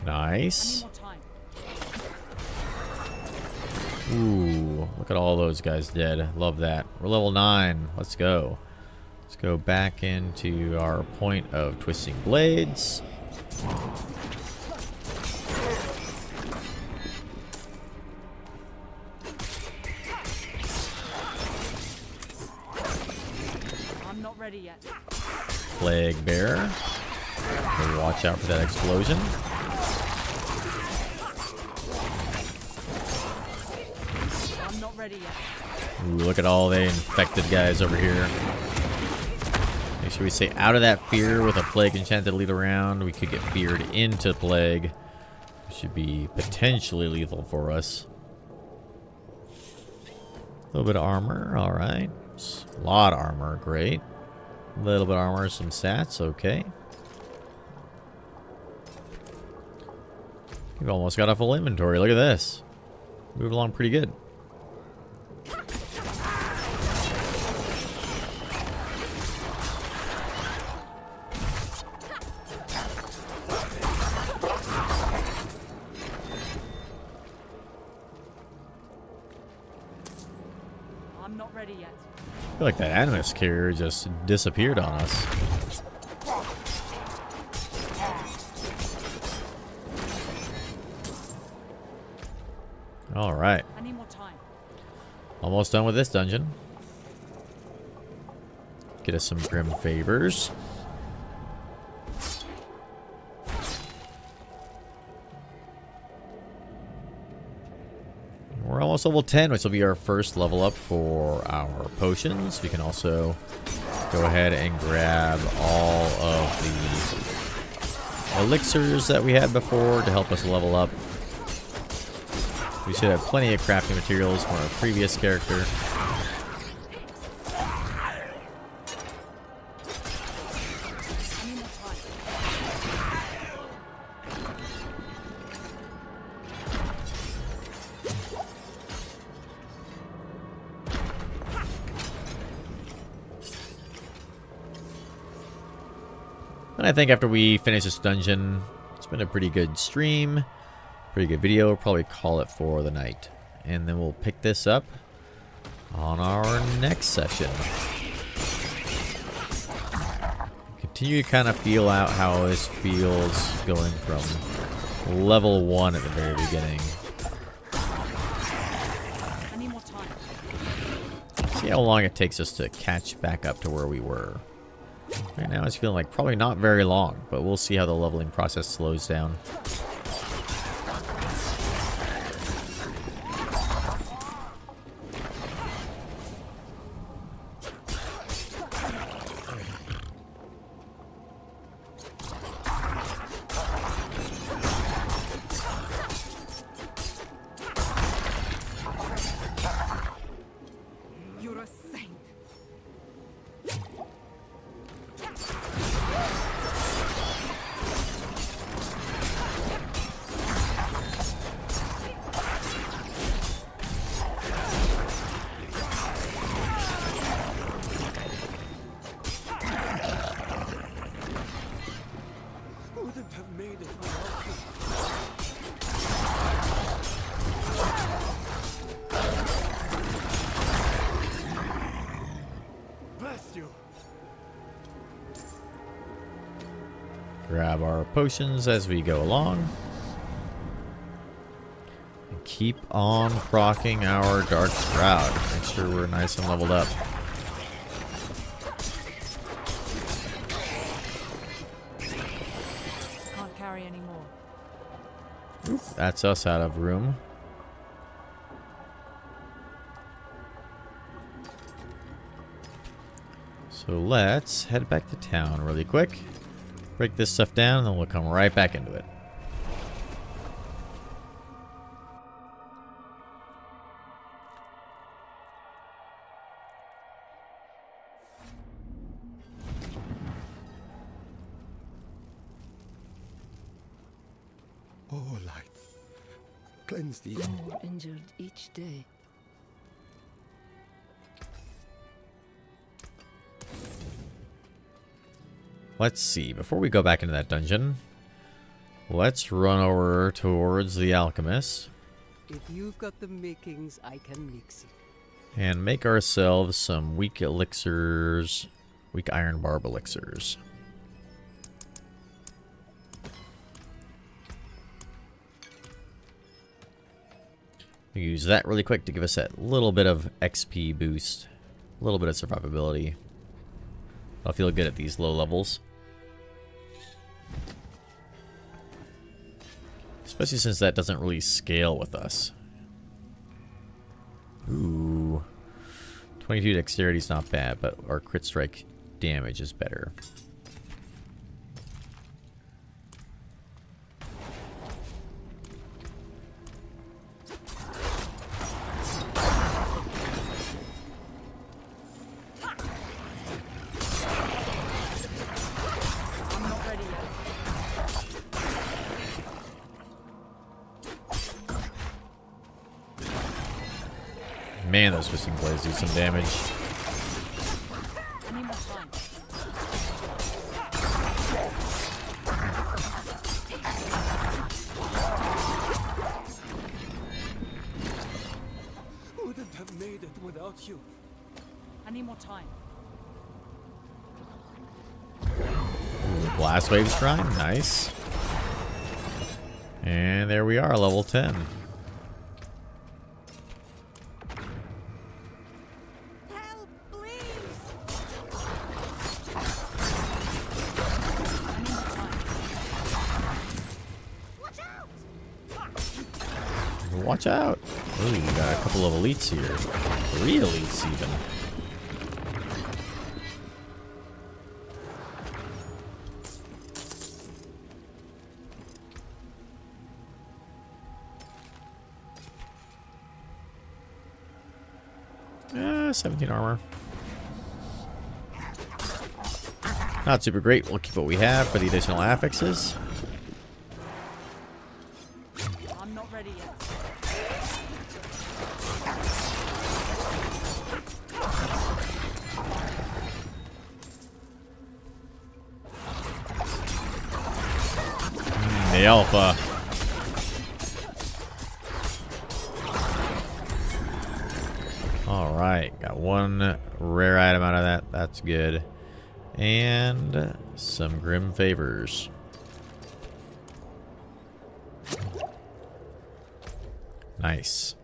Nice. Ooh, look at all those guys dead. Love that. We're level 9. Let's go. Let's go back into our point of twisting blades. I'm not ready yet. Plague Bearer. So watch out for that explosion. I'm not ready yet. Ooh, look at all the infected guys over here. Make sure we stay out of that fear with a plague enchant to lead around. We could get feared into plague. Which should be potentially lethal for us. A little bit of armor, alright. A lot of armor, great. A little bit of armor, some stats, okay. We've almost got a full inventory, look at this. Move along pretty good. I'm not ready yet. I feel like that Animus Carrier just disappeared on us. Alright. I need more time. Almost done with this dungeon. Get us some Grim Favors. almost level 10, which will be our first level up for our potions. We can also go ahead and grab all of the elixirs that we had before to help us level up. We should have plenty of crafting materials from our previous character. And I think after we finish this dungeon, it's been a pretty good stream, pretty good video. We'll probably call it for the night. And then we'll pick this up on our next session. Continue to kind of feel out how this feels going from level 1 at the very beginning. I need more time. See how long it takes us to catch back up to where we were. Right now it's feeling like probably not very long, but we'll see how the leveling process slows down. You're a saint. Wouldn't have made it without you. Bless you. Grab our potions as we go along. And keep on proccing our Dark Shroud. Make sure we're nice and leveled up. Can't carry anymore. That's us out of room. So let's head back to town really quick. Break this stuff down, and then we'll come right back into it. Oh, light. Cleanse these. More injured each day. Let's see. Before we go back into that dungeon, let's run over towards the alchemist If you've got the makings, I can mix it. and make ourselves some weak elixirs, weak iron barb elixirs. We use that really quick to give us that little bit of XP boost, a little bit of survivability. I'll feel good at these low levels. Especially since that doesn't really scale with us. Ooh. 22 dexterity is not bad, but our crit strike damage is better. I'm not ready yet. Man, those twisting blades do some damage. I need more time. Wouldn't have made it without you. I need more time. Blast Wave Shrine, nice. And there we are, level 10. Help, please! I need more time. Watch out! watch out. Ooh, we got a couple of elites here. 3 elites even. Yeah, 17 armor. Not super great. We'll keep what we have for the additional affixes. I'm not ready yet. The alpha. Alright, got 1 rare item out of that. That's good. And some Grim Favors. Nice.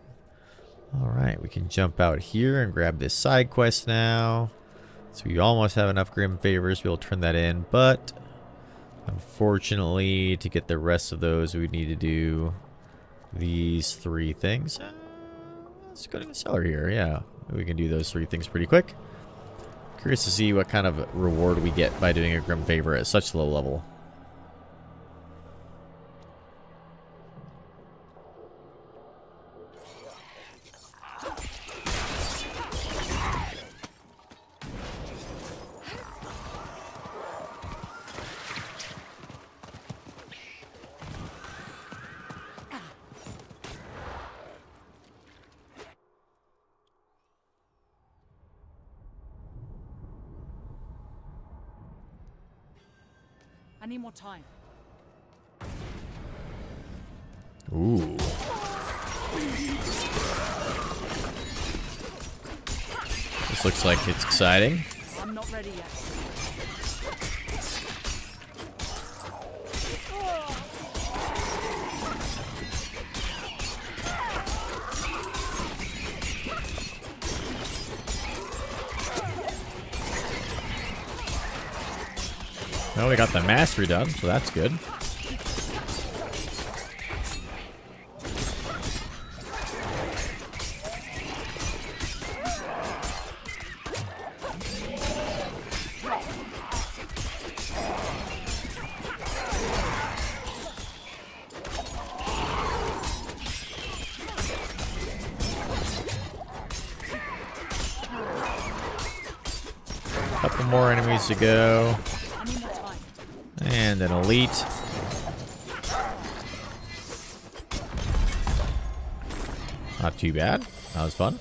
Alright, we can jump out here and grab this side quest now. So we almost have enough Grim Favors to be able to turn that in, but unfortunately, to get the rest of those, we need to do these 3 things. Let's go to the cellar here. Yeah, we can do those 3 things pretty quick. Curious to see what kind of reward we get by doing a Grim Favor at such low level. I need more time. Ooh. This looks like it's exciting. I'm not ready yet. Well, we got the mastery done, so that's good. Couple more enemies to go. And an elite. Not too bad. That was fun.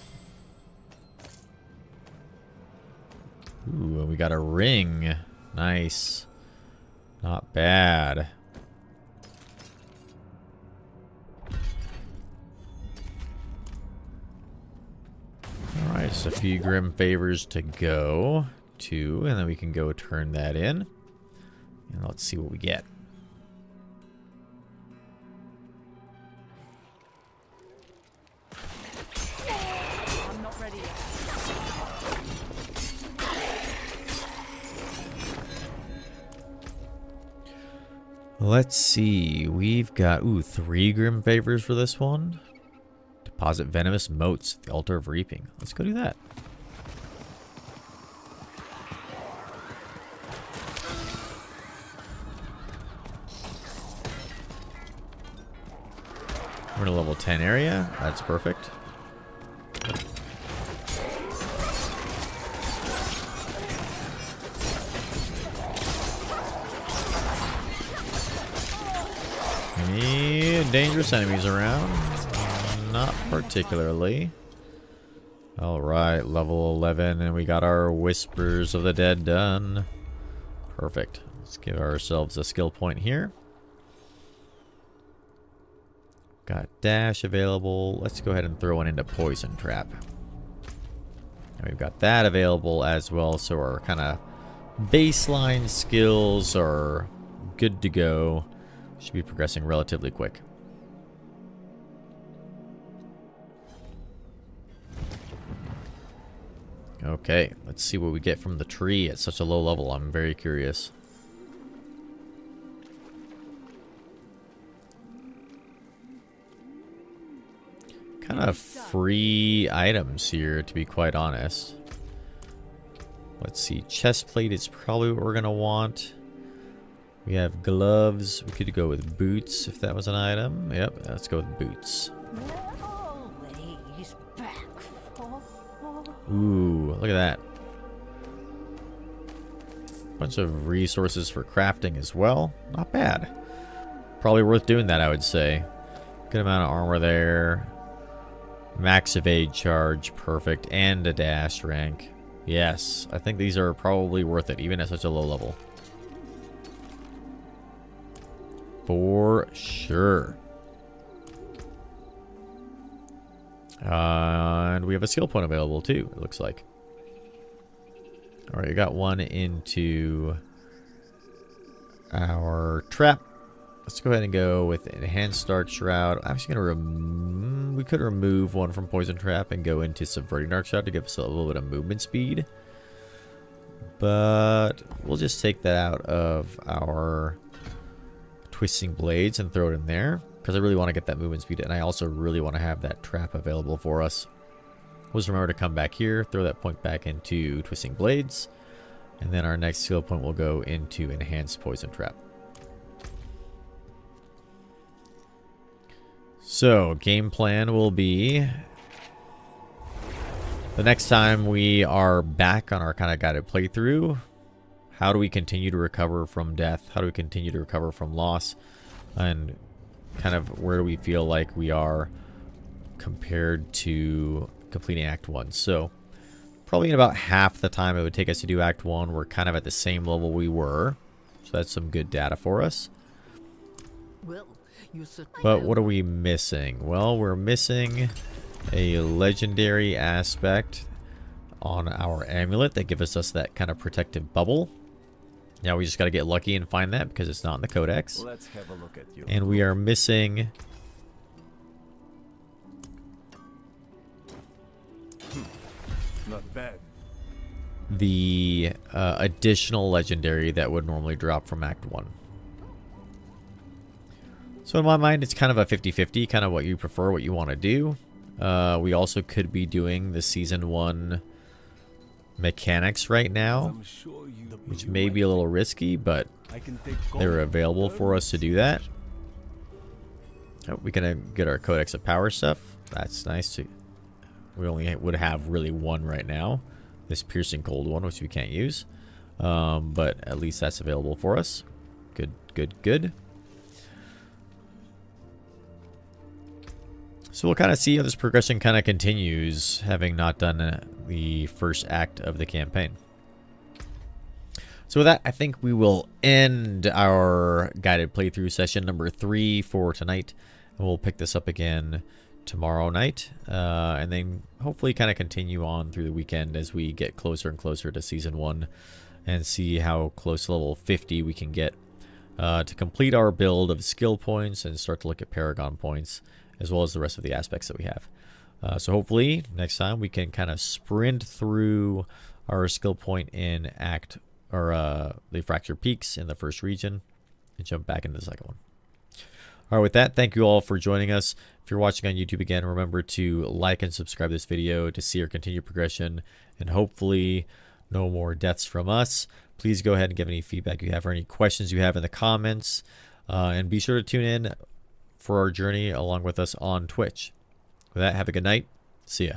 Ooh, we got a ring. Nice. Not bad. Alright, just a few Grim Favors to go. 2, and then we can go turn that in. And let's see what we get. I'm not ready yet. Let's see. We've got 3 Grim Favors for this one. Deposit venomous motes at the altar of reaping. Let's go do that. We're in a level 10 area. That's perfect. Any dangerous enemies around? Not particularly. Alright, level 11, and we got our Whispers of the Dead done. Perfect. Let's give ourselves a skill point here. Got dash available. Let's go ahead and throw one into Poison Trap. And we've got that available as well, so our kind of baseline skills are good to go. Should be progressing relatively quick. Okay, let's see what we get from the tree at such a low level. I'm very curious. of free items here, to be quite honest. Let's see. Chest plate is probably what we're going to want. We have gloves. We could go with boots if that was an item. Yep, let's go with boots. Always back for. Ooh, look at that. Bunch of resources for crafting as well. Not bad. Probably worth doing that, I would say. Good amount of armor there. Max evade charge, perfect. And a dash rank. Yes, I think these are probably worth it, even at such a low level. For sure. And we have a skill point available too, it looks like. Alright, we got one into our trap. Let's go ahead and go with Enhanced Dark Shroud. I'm actually going to we could remove one from Poison Trap and go into Subverting Dark Shroud to give us a little bit of movement speed. But we'll just take that out of our Twisting Blades and throw it in there, because I really want to get that movement speed, and I also really want to have that trap available for us. We'll just remember to come back here, throw that point back into Twisting Blades, and then our next skill point will go into Enhanced Poison Trap. So, game plan will be the next time we are back on our kind of guided playthrough, how do we continue to recover from death? How do we continue to recover from loss? And kind of where do we feel like we are compared to completing Act 1? So, probably in about half the time it would take us to do Act 1, we're kind of at the same level we were. So that's some good data for us. Well, but what are we missing? Well, we're missing a legendary aspect on our amulet that gives us that kind of protective bubble. Now we just got to get lucky and find that because it's not in the codex. Let's have a look at you. And we are missing Not bad. the additional legendary that would normally drop from Act 1. So in my mind, it's kind of a 50-50, kind of what you prefer, what you want to do. We also could be doing the Season 1 mechanics right now, which may be a little risky, but they're available for us to do that. Oh, we can get our Codex of Power stuff. That's nice. We only would have really one right now. This Piercing Cold one, which we can't use. But at least that's available for us. Good, good, good. So we'll kind of see how this progression kind of continues, having not done the first act of the campaign. So with that, I think we will end our guided playthrough session number 3 for tonight. And we'll pick this up again tomorrow night. And then hopefully kind of continue on through the weekend as we get closer and closer to Season 1. And see how close to level 50 we can get to complete our build of skill points and start to look at Paragon points, as well as the rest of the aspects that we have. So hopefully next time we can kind of sprint through our skill point in the Fractured Peaks in the first region and jump back into the second one. All right, with that, thank you all for joining us. If you're watching on YouTube again, remember to like and subscribe this video to see our continued progression and hopefully no more deaths from us. Please go ahead and give any feedback you have or any questions you have in the comments. And be sure to tune in for our journey along with us on Twitch. With that, have a good night. See ya.